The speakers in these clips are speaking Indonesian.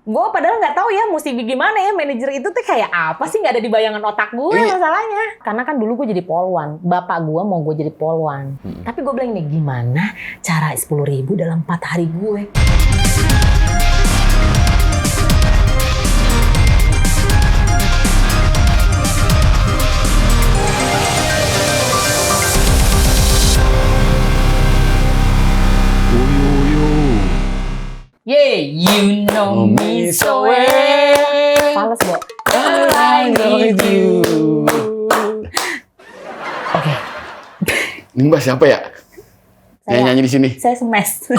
Gue padahal nggak tahu ya mesti gimana ya manajer itu tuh kayak apa sih, nggak ada di bayangan otak gue masalahnya. Karena kan dulu gue jadi polwan, bapak gue mau gue jadi polwan. Tapi gue bilang nih, gimana cara 10.000 dalam 4 hari gue? Yeah, you know me so well. Fales, Bo. I need you. Oke. Ini Mbak siapa ya? Yang nyanyi di sini. Saya Smash.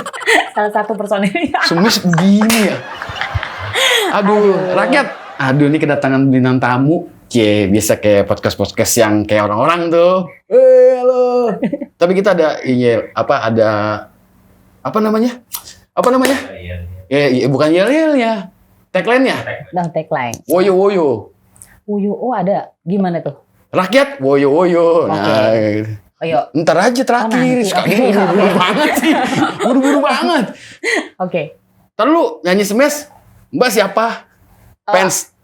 Salah satu personilnya. Smash begini ya. Aduh, rakyat. Aduh, ini kedatangan bintang tamu. Biasa kayak podcast yang kayak orang-orang tuh. Halo. Tapi kita ada apa namanya? Ya, bukan yel-yel ya. Tagline-nya? Tagline. Woyo. Oh ada. Gimana tuh? Rakyat, woyo. Okay. Nah, gitu. Ayo. Ntar aja terakhir. Okay. Buru-buru banget sih. Buru-buru banget. Oke. Ntar lu nyanyi Smash, Mbak siapa? Fans?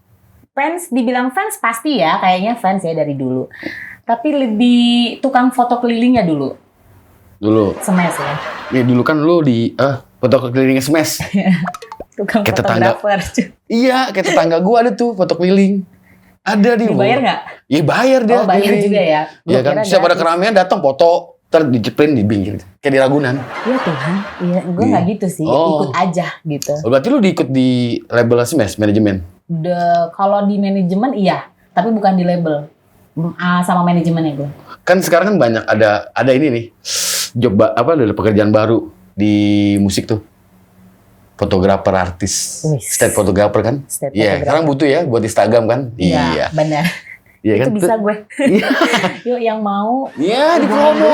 Fans, dibilang fans pasti ya. Kayaknya fans ya dari dulu. Tapi lebih tukang foto kelilingnya dulu. Smash ya. Nih dulu kan lu di foto keliling Smash. Tukang kayak fotografer. Iya, kayak tetangga gua ada tuh foto keliling. Ada di. Dibayar nggak? Iya bayar dia. Oh bayar juga ya. Iya kan. Siapa ada keramaian datang foto, ntar dijeplin di pinggir. Kayak di Ragunan. Iya Tuhan. Iya, gue nggak gitu sih. Ikut aja gitu. Berarti lu diikut di label Smash manajemen? Kalau di manajemen iya, tapi bukan di label. Sama manajemennya gue. Kan sekarang kan banyak ada ini nih. Ada pekerjaan baru di musik tuh. Fotografer artis. State fotografer kan? Iya, sekarang butuh ya buat Instagram kan? Iya, benar. Iya kan? Itu bisa gue. Iya. Yuk yang mau. Iya, di promo.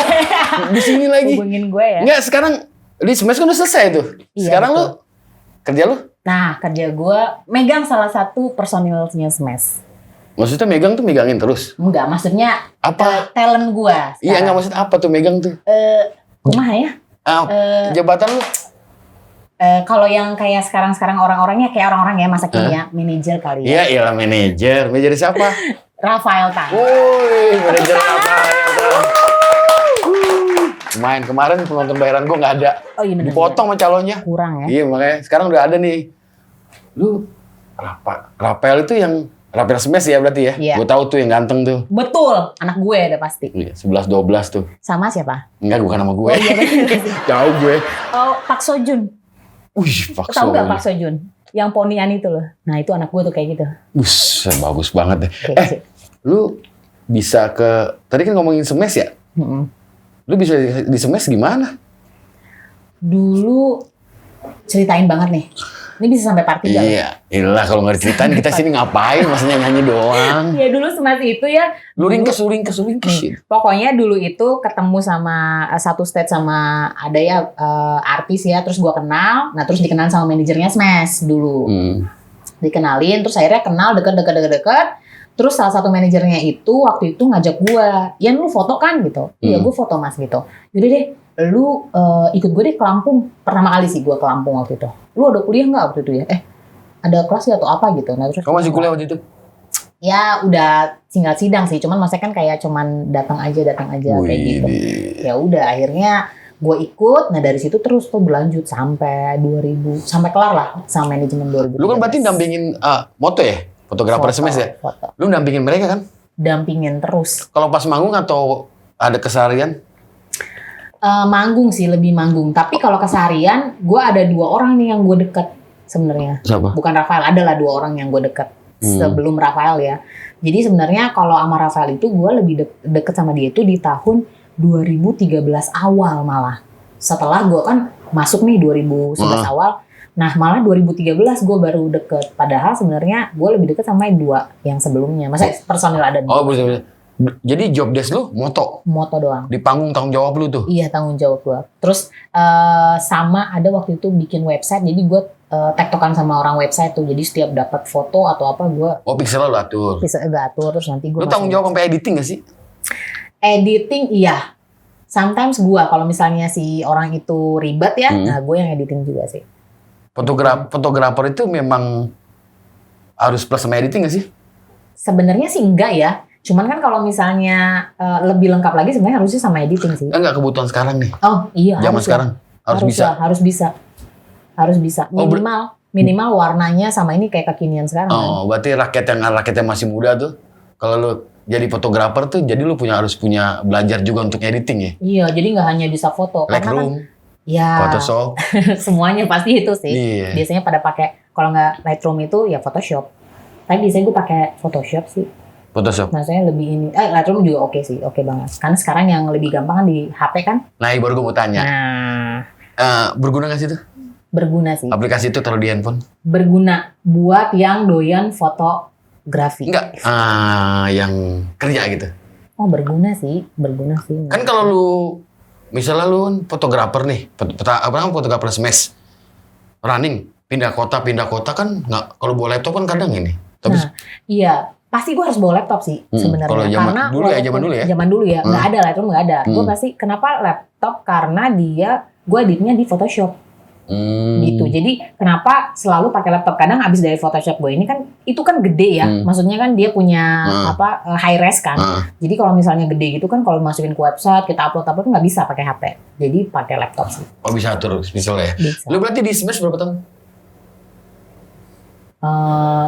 Di sini lagi. Hubungin gue ya. Enggak, sekarang di Smash kan udah selesai tuh. Iya, sekarang betul. lu kerja lu? Nah, kerja gue megang salah satu personilnya Smash. Maksudnya megang tuh megangin terus? Enggak, maksudnya apa? Talent gue. Iya, enggak maksud apa tuh megang tuh? Kumaha ya? Jabatan lu? Kalau yang kayak sekarang orang-orangnya kayak orang-orang ya masa kini ya, manajer kali ya. Iya, iyalah manajer. Manajer siapa? Rafael Tan. Woi, manajer Rafael Tan. Main kemarin penonton bayaran gua nggak ada. Oh iya benar. Dipotong sama calonnya. Kurang ya. Iya, makanya sekarang udah ada nih. Lu Rafael itu yang Rafael Smash ya berarti ya? Iya. Gue tahu tuh yang ganteng tuh. Betul, anak gue udah pasti. Iya, 11-12 tuh. Sama siapa? Enggak, bukan sama gue. Oh iya benar. Jauh gue. Oh, Park Seo-joon. Wih, Pak Tahu nggak Park Seo-joon? Yang ponian itu loh. Nah, itu anak gue tuh kayak gitu. Bagus banget deh. Kayak Lu bisa tadi kan ngomongin Smash ya? Lu bisa di Smash gimana? Dulu ceritain banget nih. Ini bisa sampai part 3 Iya, iyalah kalau nggak diceritain kita sini ngapain, maksudnya nyanyi doang. Ya dulu Smash itu ya. Lu ringkes. Pokoknya dulu itu ketemu sama satu stage sama ada ya artis ya, terus gua kenal, nah terus dikenal sama manajernya Smash dulu. Dikenalin, terus akhirnya kenal deket. Terus salah satu manajernya itu waktu itu ngajak gua, "Yan lu foto kan?" gitu. "Iya, gua foto Mas" gitu. "Yaudah deh, lu ikut gue deh ke Lampung." Pertama kali sih gue ke Lampung waktu itu. "Lu ada kuliah nggak waktu itu ya?" Ada kelas ya atau apa gitu. Nah terus kamu masih kuliah waktu itu? Ya udah tinggal sidang sih, cuman maksudnya kan kayak cuman datang aja kayak gitu. Ya udah akhirnya gue ikut. Nah dari situ terus tuh berlanjut sampai 2000, sampai kelar lah sama manajemen 2000. Lu kan berarti dampingin moto ya? Fotografer Smash ya? Foto. Lu dampingin mereka kan? Dampingin terus. Kalau pas manggung atau ada keseharian? Manggung sih, lebih manggung. Tapi kalau keseharian, gue ada 2 orang nih yang gue deket sebenarnya. Siapa? Bukan Rafael, adalah 2 orang yang gue deket sebelum Rafael ya. Jadi sebenarnya kalau sama Rafael itu gue lebih deket sama dia itu di tahun 2013 awal malah. Setelah gue kan masuk nih 2011 awal. Nah malah 2013 gue baru deket. Padahal sebenarnya gue lebih deket sama yang 2 yang sebelumnya. Masa personil ada 2. Oh bener. Jadi job desk lu moto doang. di panggung tanggung jawab lu tuh? Iya tanggung jawab gue. Terus sama ada waktu itu bikin website. Jadi gue tektokan sama orang website tuh. Jadi setiap dapat foto atau apa gue. Oh pixel lu atur? Pixel gue atur terus nanti gue. Lu tanggung jawab sampai editing gak sih? Editing iya. Sometimes gue kalau misalnya si orang itu ribet ya, nah gue yang editing juga sih. Fotografer itu memang harus plus sama editing nggak sih? Sebenarnya sih enggak ya. Cuman kan kalau misalnya lebih lengkap lagi sebenarnya harusnya sama editing sih. Enggak kebutuhan sekarang nih. Oh iya. Zaman sekarang harus bisa. Harus bisa. Minimal warnanya sama ini kayak kekinian sekarang. Oh, berarti rakyat yang masih muda tuh, kalau lu jadi fotografer tuh, jadi lu harus punya belajar juga untuk editing ya? Iya, jadi nggak hanya bisa foto. Lightroom, ya, Photoshop. semuanya pasti itu sih. Iya. Biasanya pada pakai, kalau nggak Lightroom itu ya Photoshop. Tapi biasanya gue pakai Photoshop sih. Photoshop. Maksudnya lebih ini, Lightroom juga oke sih, oke banget. Karena sekarang yang lebih gampang kan di HP kan. Nah, baru gue mau tanya. Berguna nggak sih itu? Berguna sih. Aplikasi itu taruh di handphone? Berguna buat yang doyan fotografi. Enggak, yang kerja gitu. Oh berguna sih. Kan kalau lu, misalnya lu kan fotografer nih, fotografer smash, running, pindah kota kan nggak, kalau bawa laptop kan kadang ini. Tapi, iya, pasti gue harus bawa laptop sih sebenarnya. Kalau karena zaman dulu ya, nggak ada Lightroom, nggak ada. Gue pasti kenapa laptop, karena gue editnya di Photoshop. Gitu. Jadi kenapa selalu pakai laptop? Kadang abis dari Photoshop gue ini kan itu kan gede ya. Maksudnya kan dia punya high res kan. Jadi kalau misalnya gede gitu kan, kalau masukin ke website kita upload nggak bisa pakai HP. Jadi pakai laptop sih. Oh bisa atur misalnya ya. Bisa. Lu berarti di Smash berapa tahun?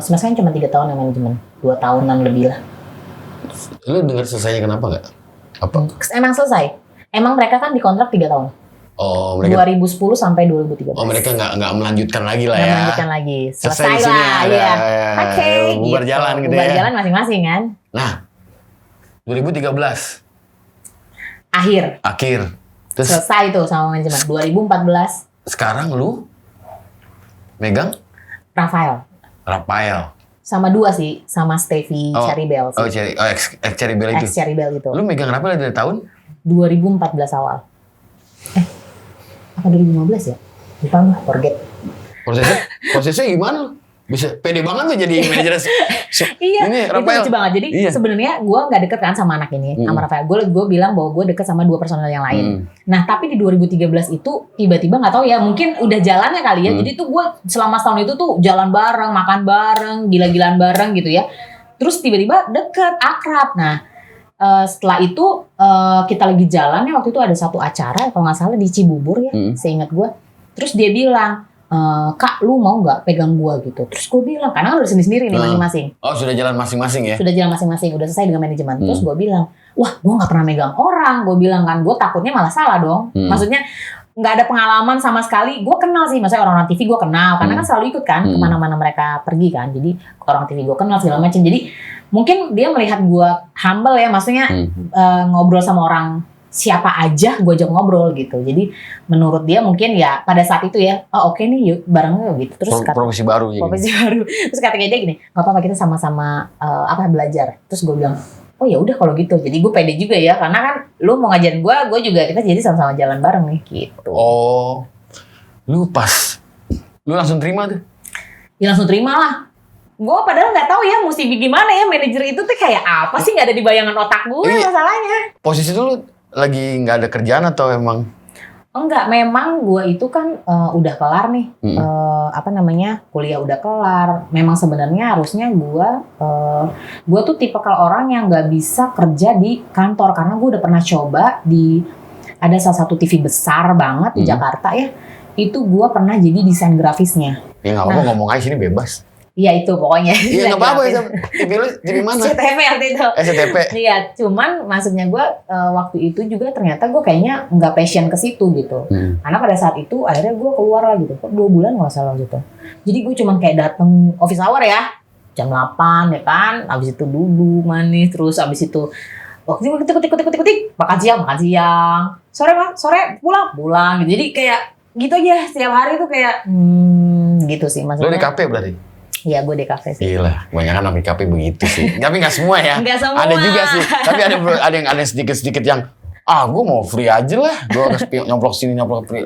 Smash kan cuma 3 tahun ya manajemen. 2 tahunan lebih lah. Lu dengar selesainya kenapa nggak? Apa? Emang selesai. Emang mereka kan dikontrak 3 tahun. Oh, mereka 2010 sampai 2013. Oh, mereka nggak melanjutkan lagi lah ya. Nggak melanjutkan lagi. Selesai lah ya. Oke, bubar gitu. jalan gitu bubar jalan masing-masing kan. Nah, 2013 akhir. Terus selesai tuh sama manajemen. 2014 sekarang lu megang Rafael. Sama 2 sih, sama Stevie Cherrybelle sih. Cherrybelle itu. Cherrybelle itu. Lu megang Rafael dari tahun 2014 awal. Apa 2015 ya? Lupa mah, forget. Prosesnya gimana? Bisa pede banget tuh jadi manajer. Iya, ini itu Rafael. lucu banget. Jadi sebenarnya gue nggak deket kan sama anak ini, sama Rafael. Gue bilang bahwa gue deket sama 2 personel yang lain. Nah, tapi di 2013 itu tiba-tiba nggak tahu ya, mungkin udah jalannya kali ya. Jadi tuh gue selama setahun itu tuh jalan bareng, makan bareng, gila-gilaan bareng gitu ya. Terus tiba-tiba deket, akrab. Nah, setelah itu kita lagi jalan ya, waktu itu ada satu acara kalau nggak salah di Cibubur ya, seingat gue. Terus dia bilang, Kak lu mau nggak pegang gue gitu. Terus gue bilang, karena kan udah sendiri nih masing-masing. Oh sudah jalan masing-masing ya? Sudah jalan masing-masing, udah selesai dengan manajemen. Terus gue bilang, wah gue nggak pernah megang orang. Gue bilang kan, gue takutnya malah salah dong. Maksudnya nggak ada pengalaman sama sekali. Gue kenal sih, maksudnya orang TV gue kenal, karena kan selalu ikut kan kemana-mana mereka pergi kan. Jadi orang TV gue kenal segala macam. Jadi mungkin dia melihat gue humble ya, maksudnya ngobrol sama orang siapa aja gue ajak ngobrol gitu. Jadi menurut dia mungkin ya pada saat itu ya, oke nih yuk bareng gitu. Terus profesi baru. Terus katanya dia gini, nggak apa-apa kita sama-sama belajar. Terus gue bilang, oh ya udah kalau gitu. Jadi gue pede juga ya, karena kan lu mau ngajarin gue juga, kita jadi sama-sama jalan bareng nih gitu. Oh, lu langsung terima tuh? Ya langsung terima lah. Gue padahal nggak tahu ya mesti gimana ya, manajer itu tuh kayak apa sih, nggak ada di bayangan otak gue masalahnya. Posisi itu lu lagi nggak ada kerjaan atau emang? Enggak, memang gue itu kan udah kelar nih, kuliah udah kelar. Memang sebenarnya harusnya gue tuh tipikal orang yang nggak bisa kerja di kantor, karena gue udah pernah coba ada salah satu TV besar banget di Jakarta ya. Itu gue pernah jadi desain grafisnya. Ya nggak apa-apa, ngomong aja sini bebas. Iya itu pokoknya. Iya nggak apa-apa ya. TV mana? CTP waktu itu. CTP. Iya, cuman maksudnya gue waktu itu juga ternyata gue kayaknya nggak passion ke situ gitu. Karena pada saat itu akhirnya gue keluar lah gitu. 2 bulan nggak salah gitu. Jadi gue cuman kayak dateng office hour ya, jam 8 ya kan. Abis itu duduk manis, terus abis itu waktu itu ketik, makan siang. Sore pulang gitu. Jadi kayak gitu aja setiap hari tuh kayak gitu sih maksudnya. Lo di kafe berarti? Iya, gue di kafe sih. Gila, kebanyakan anak di kafe begitu sih. Tapi nggak semua ya. Nggak semua. Ada juga sih. Tapi ada sedikit-sedikit yang gue mau free aja lah. Gue harus nyomplok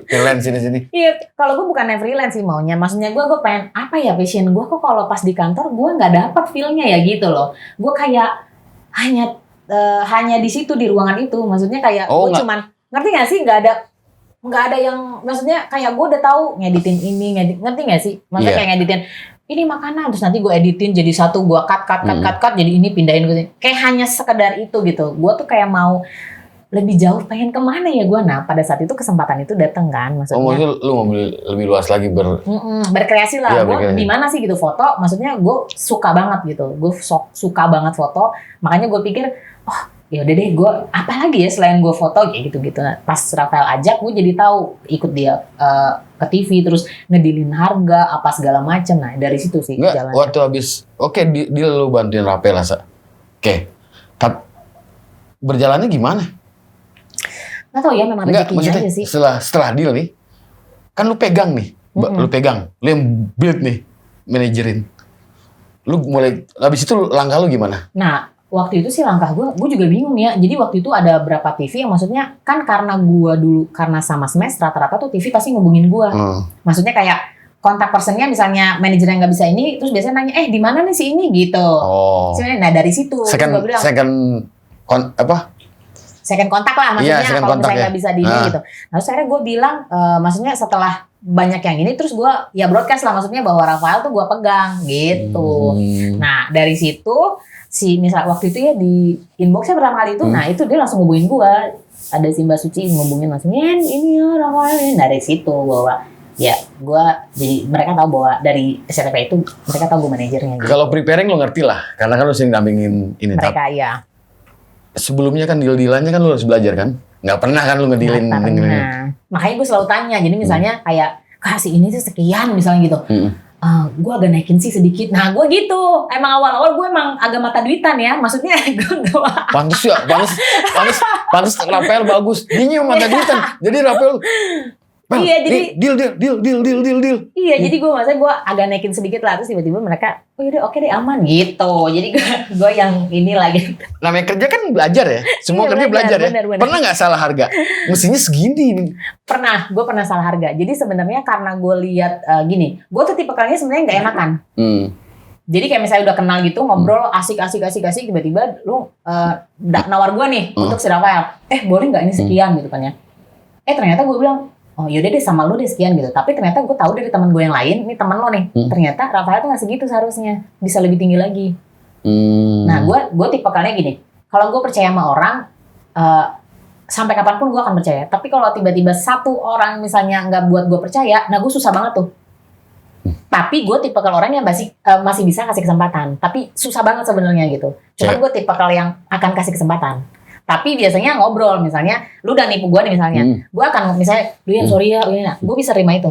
freelance sini. Iya, kalau gue bukannya freelance sih maunya. Maksudnya gue pengen apa ya passion gue, kok kalau pas di kantor gue nggak dapet feel-nya ya gitu loh. Gue kayak hanya di situ di ruangan itu. Maksudnya kayak gue cuman ngerti nggak sih, nggak ada nggak ada yang, maksudnya kayak gue udah tahu ngeditin ini, ngerti nggak sih? Maksudnya kayak ngeditin ini makanan, terus nanti gue editin jadi satu, gue cut, jadi ini pindahin gue. Kayak hanya sekedar itu gitu. Gue tuh kayak mau lebih jauh, pengen kemana ya gue. Nah pada saat itu kesempatan itu dateng kan, maksudnya. Oh maksudnya lu mau lebih luas lagi berkreasi lah. Gue di mana sih gitu foto, maksudnya gue suka banget gitu. Gue suka banget foto, makanya gue pikir, oh ya udah deh, gue apa lagi ya selain gue foto kayak gitu-gitu. Nah, pas Rafael ajak, gue jadi tahu, ikut dia ke TV, terus ngedilin harga apa segala macam. Nah dari situ sih jalannya. Waktu habis dia lu bantuin Rafael Asa. Berjalannya gimana? Nggak tahu ya, memang rezekinya aja sih. Setelah deal nih, kan lu pegang nih, lu yang build nih, manajerin. Lu mulai, habis itu langkah lu gimana? Nah, waktu itu sih langkah gue juga bingung ya. Jadi waktu itu ada berapa TV yang maksudnya, kan karena gue dulu, karena sama Smash, rata-rata tuh TV pasti ngubungin gue. Maksudnya kayak, kontak personnya misalnya manajer yang nggak bisa ini, terus biasanya nanya, di mana nih si ini gitu. Nah dari situ, gue bilang. Second kontak lah maksudnya, kalau misalnya nggak bisa di ini gitu. Nah, terus akhirnya gue bilang, maksudnya setelah banyak yang ini, terus gue ya broadcast lah, maksudnya bahwa Rafael tuh gue pegang gitu. Nah dari situ misal waktu itu ya di inboxnya pertama kali itu, nah itu dia langsung ngubungin gue. Ada si Mbak Suci ngubungin langsung, ini ya Rafael. Dari situ bahwa ya gue jadi, mereka tahu bahwa dari SCTV itu mereka tahu gue manajernya. Gitu. Kalau preparing lo ngerti lah, karena kan lo sering dampingin ini. Mereka ya. Sebelumnya kan deal-dealannya kan lu harus belajar kan? Nggak pernah kan lu ngedilin. Makanya gue selalu tanya. Jadi misalnya kayak, kasih ini tuh sekian misalnya gitu. Gue agak naikin sih sedikit. Nah gue gitu. Emang awal-awal gue emang agak mata duitan ya. Maksudnya gue gak... Pantes Rafael bagus. Dia mata duitan. Jadi Rafael... Iya jadi deal. Iya jadi gue agak naikin sedikit lah, terus tiba-tiba mereka oke deh aman gitu. Jadi gue yang ini lagi. Namanya kerja kan belajar ya. Semua kerja belajar ya. Bener. Pernah nggak salah harga? Mestinya segini. Gue pernah salah harga. Jadi sebenarnya karena gue lihat gini, gue tuh tipe kalinya sebenarnya nggak enakan. Jadi kayak misalnya udah kenal gitu, ngobrol asik, tiba-tiba lu nawar gue nih untuk si Rafael. Boleh nggak ini sekian gitu kan ya? Ternyata gue bilang, oh yaudah deh sama lu deh sekian gitu. Tapi ternyata gue tahu dari teman gue yang lain, ini teman lo nih. Ternyata Rafael tuh nggak segitu seharusnya, bisa lebih tinggi lagi. Nah gue tipe kalinya gini, kalau gue percaya sama orang, sampai kapanpun gue akan percaya. Tapi kalau tiba-tiba satu orang misalnya nggak buat gue percaya, nah gue susah banget tuh. Tapi gue tipe kalau orang yang masih bisa kasih kesempatan. Tapi susah banget sebenarnya gitu. Cuman gue tipe kalau yang akan kasih kesempatan. Tapi biasanya ngobrol, misalnya, lu udah nipu gue nih misalnya, gue akan misalnya, lu yang sorry ya, gue bisa terima itu.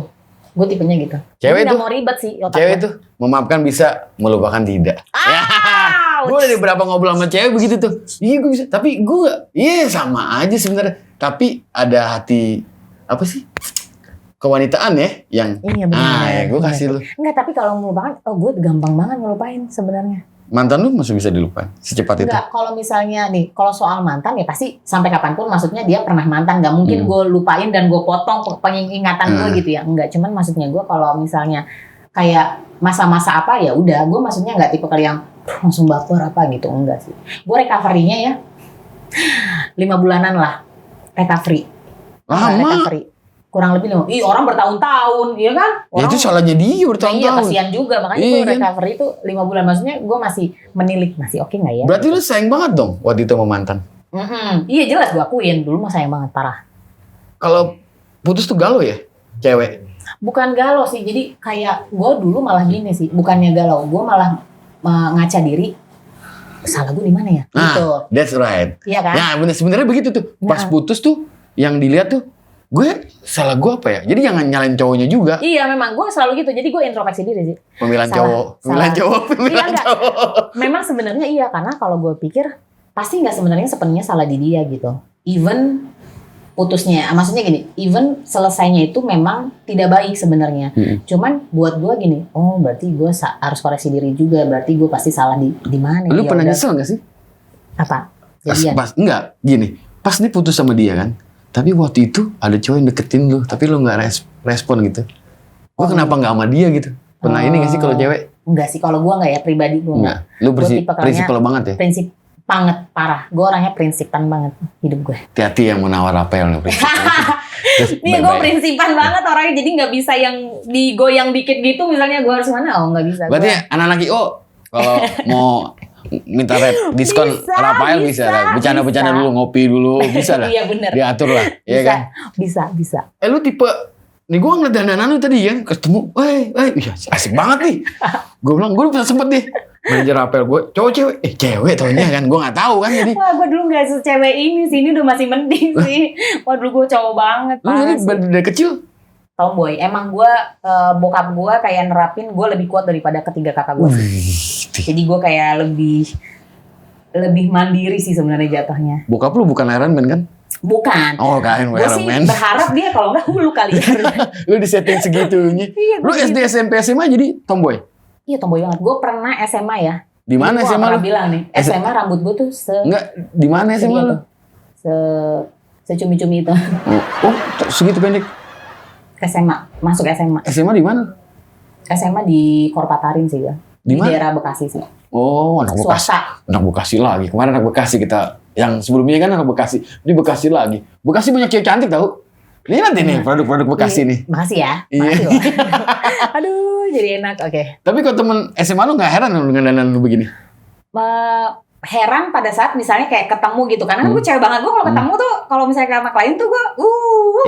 Gue tipenya gitu. Cewek tuh, gak mau ribet sih. Cewek tuh, memaafkan bisa, melupakan tidak. Gue udah beberapa ngobrol sama cewek begitu tuh. Iya gue bisa, tapi gue gak, sama aja sebenarnya. Tapi ada hati, apa sih? Kewanitaan ya, yang, bener. Gue kasih lu. Enggak, tapi kalau melupakan, gue gampang banget ngelupain sebenarnya. Mantan lu masih bisa dilupain secepat itu? Enggak, kalau misalnya nih, kalau soal mantan ya pasti sampai kapanpun, maksudnya dia pernah mantan, nggak mungkin gue lupain dan gue potong pengingatan gue gitu ya, enggak. Cuman maksudnya gue kalau misalnya kayak masa-masa apa ya udah, gue maksudnya nggak tipe kali yang langsung baper apa gitu, enggak sih. Gue recovery-nya ya 5 bulanan lah recovery. Lama. Kurang lebih orang bertahun-tahun, iya kan? Ya itu salahnya dia bertahun-tahun. Iya, kasihan juga, makanya gue recovery itu 5 bulan. Maksudnya gue masih menilik, masih oke nggak ya? Berarti lu sayang banget dong waktu itu sama mantan? Iya jelas, gue akuin dulu mah sayang banget, parah. Kalau putus tuh galau ya, cewek? Bukan galau sih, jadi kayak gue dulu malah gini sih, bukannya galau, gue malah ngaca diri. Salah gue di mana ya? Gitu. That's right. Iya kan? Nah, bener sebenarnya begitu tuh. Pas putus tuh, yang dilihat tuh, salah gue apa ya? Jadi jangan nyalain cowoknya juga. Iya memang gue selalu gitu. Jadi gue introspeksi diri sih. Pemilihan cowok. Memang sebenarnya iya, karena kalau gue pikir pasti nggak sebenarnya sepenuhnya salah di dia gitu. Even putusnya, maksudnya gini, even selesainya itu memang tidak baik sebenarnya. Cuman buat gue gini, berarti gue harus koreksi diri juga. Berarti gue pasti salah di mana? Lu pernah nyesel nggak sih? Apa? Enggak, gini. Pas nih putus sama dia kan. Tapi waktu itu ada cowok yang deketin lu, tapi lu nggak respon gitu. Gue kenapa nggak sama dia gitu? Pernah ini nggak sih kalau cewek? Enggak sih, kalau gue nggak ya, pribadi gue nggak. Lu prinsipal banget ya? Banget, parah. Gue orangnya prinsipan banget hidup gue. Hati-hati yang menawar apel nih Nih gue prinsipan banget orangnya, jadi nggak bisa yang digoyang dikit gitu. Misalnya gue harus mana? Oh nggak bisa. Berarti anak-anak IO kalau mau minta diskon Rafael bisa lah. Bercanda-bercanda dulu, ngopi dulu, bisa lah. Iya bener. Diatur lah, ya kan? Bisa. Lu tipe, nih gue ngeliat dandanan lu tadi ya, ketemu, iya asik banget nih. Gue bilang, gue bisa sempet nih. Manajer Rapel gue, cowok cewek, cewek taunya kan, gue nggak tahu kan jadi. Wah, gue dulu nggak secewek ini sih, ini udah masih mending sih. Wah, dulu gue cowok banget. Lu dari kecil? Tomboy, emang gue bokap gue kayak nerapin gue lebih kuat daripada ketiga kakak gue sih. Jadi gue kayak lebih mandiri sih sebenarnya jatuhnya. Bokap lu bukan Iron Man kan? Bukan. Oh kan, gue sih berharap dia kalau nggak lu kali ya. Lu di setting segitunya. Iya, lu SD, SMP, SMA jadi tomboy? Iya tomboy banget. Gue pernah SMA ya. Di mana SMA? Gue pernah bilang nih. SMA rambut gue tuh Enggak, di mana SMA lu? Secumi-cumi itu. Oh, segitu pendek? SMA, masuk SMA. SMA di mana? SMA di Korpatarin sih gue. Di daerah Bekasi sih. Oh, anak Bekasi. Anak Bekasi lagi. Kemarin anak Bekasi kita. Yang sebelumnya kan anak Bekasi. Ini Bekasi lagi. Bekasi banyak cewek cantik tau. Ini nanti nih produk-produk Bekasi nih. Makasih ya. Iya. Aduh, jadi enak. Oke. Tapi kalau temen SMA lu gak heran dengan dandan lu begini? Heran pada saat misalnya kayak ketemu gitu. Karena kan gue cewek banget. Gue kalau ketemu tuh, kalau misalnya sama klien tuh gue,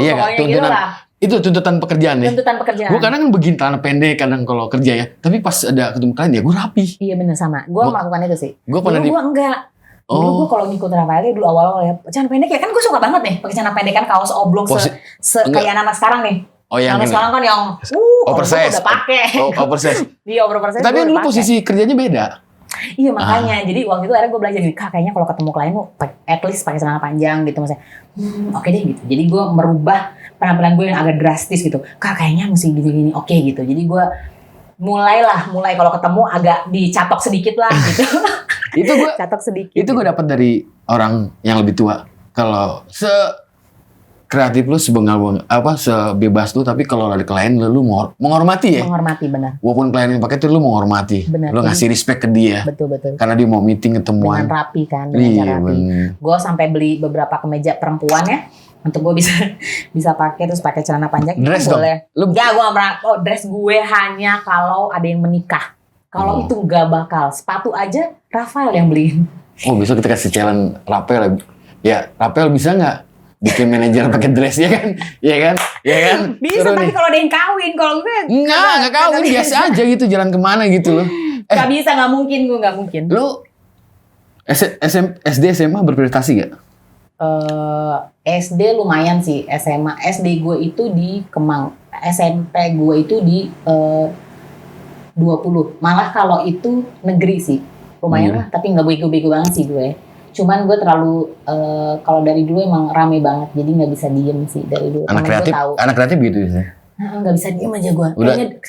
iya, pokoknya gitu lah. Itu tuntutan pekerjaan ya? Tuntutan pekerjaan. Gue kadang kan begini, tangan pendek kadang kalau kerja ya. Tapi pas ada ketemu klien ya gue rapi. Iya bener sama. Gue melakukan itu sih. Gue pernah gue enggak. Dulu gue kalau ngikut Rafael dulu awal-awal ya. Celana pendek ya kan gue suka banget nih. Pakai celana pendek kan kaos oblong kayak anak sekarang nih. Oh yang anak sekarang kan yang oversize. Udah pakai. Oversize. Iya oversize. Tapi dulu posisi kerjanya beda. Iya makanya. Jadi waktu itu akhirnya gue belajar nih. Kak kayaknya kalau ketemu klien tuh at least pakai celana panjang gitu maksudnya. Oke deh gitu. Jadi gue merubah penampilan gue yang agak drastis gitu. Kak kayaknya mesti gini-gini. Oke gitu. Jadi gue mulai kalau ketemu agak dicatok sedikit lah gitu. Itu gue catok sedikit. Itu gue dapat dari orang yang lebih tua. Kalau kreatif lu sebebas lu, tapi kalau dari klien lu menghormati ya. Menghormati benar. Walaupun klien yang pakai itu lu menghormati. Benar. Lu ngasih respect ke dia. Betul. Karena dia mau meeting ketemuan. Dengan rapi kan, dengan cara rapi. Gue sampai beli beberapa kemeja perempuan ya. Untuk gue bisa pakai terus pakai celana panjang. Dress dong. Boleh. Enggak, gue nggak pernah. Oh, dress gue hanya kalau ada yang menikah. Kalau itu nggak bakal. Sepatu aja Rafael yang beliin. Oh, besok kita kasih challenge Rafael. Ya, Rafael bisa nggak bikin manajer pakai dress ya kan? Iya kan? Bisa, tapi kalau ada yang kawin, kalau gue nggak kawin, biasa aja gitu, jalan kemana gitu loh. Nggak bisa, nggak mungkin. Lu SD SMA berprestasi gak? SD lumayan sih, SD gue itu di Kemang, SMP gue itu di 20. Malah kalau itu negeri sih, lumayan lah, tapi nggak bego-bego banget sih gue. Cuman gue terlalu kalau dari dulu emang rame banget, jadi nggak bisa diem sih dari dulu. Anak kreatif gitu ya? Nggak bisa diem aja gue. Kayaknya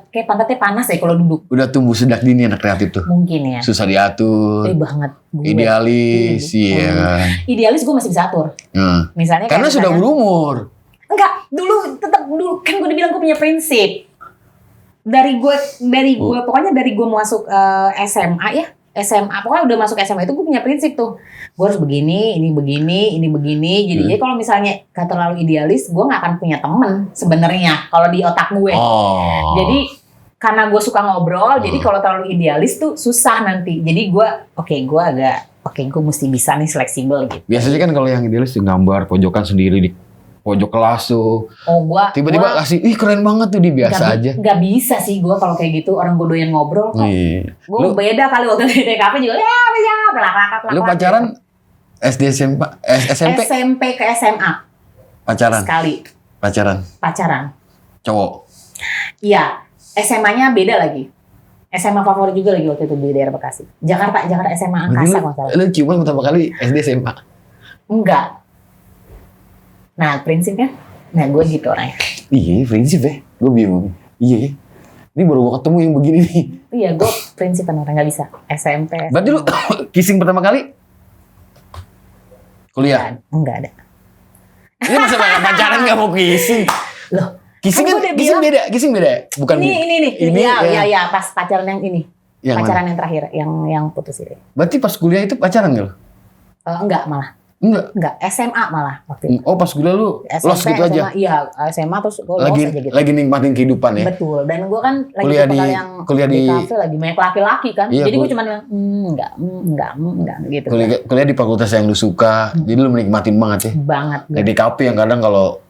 kayak pantatnya panas ya kalau duduk. Udah tumbuh sejak dini anak kreatif tuh. Mungkin ya. Susah diatur. Banget. Idealis, iya. Idealis gue masih bisa atur. Misalnya. Karena sudah berumur. Enggak, tetap dulu kan gue udah bilang gue punya prinsip. Dari gue pokoknya dari gue masuk SMA ya. Pokoknya udah masuk SMA itu gue punya prinsip tuh. Gue harus begini, ini begini. Jadi kalau misalnya terlalu idealis, gue nggak akan punya temen sebenarnya kalau di otak gue. Jadi karena gue suka ngobrol, jadi kalau terlalu idealis tuh susah nanti. Jadi gue gue mesti bisa nih fleksibel gitu. Biasanya kan kalau yang idealis tuh gambar pojokan sendiri di pojok kelas tuh. Tiba-tiba kasih, keren banget tuh, biasa aja. Gak bisa sih gue kalau kayak gitu, orang gue doyan ngobrol kok. Gue beda kali waktu di DKP juga, pelak. Lu pacaran SD SMP? SMP ke SMA. Pacaran? Sekali. Pacaran. Cowok? Iya, SMA-nya beda lagi. SMA favorit juga lagi waktu itu di daerah Bekasi. Jakarta SMA Angkasa kalau salah. Lu ciuman pertama kali SD SMA? Enggak. Nah, prinsipnya, gue gitu orangnya. Iya, prinsip ya. Gue bingung. Iya. Ini baru gue ketemu yang begini nih. Iya, gue prinsipan orang, gak bisa. SMP. Berarti lu kissing pertama kali? Kuliah? Enggak ada. Ini masa pacaran gak mau kissing? Loh. Kissing beda. Bukan ini. Iya, pas pacaran yang ini. Pacaran yang terakhir, yang putus itu. Berarti pas kuliah itu pacaran nggak lo? Enggak malah. Enggak, SMA malah waktu itu. Oh pas kuliah lu SMP, los gitu SMA, aja? Iya, SMA terus gue lagi, aja gitu. Lagi nikmatin kehidupan ya? Betul, dan gue kan lagi kuliah di kafe lagi banyak laki-laki kan. Iya, jadi gue cuma bilang, enggak gitu. Kuliah di fakultas yang lu suka, jadi lu menikmatin banget ya? Banget. Kayak di kafe yang kadang kalau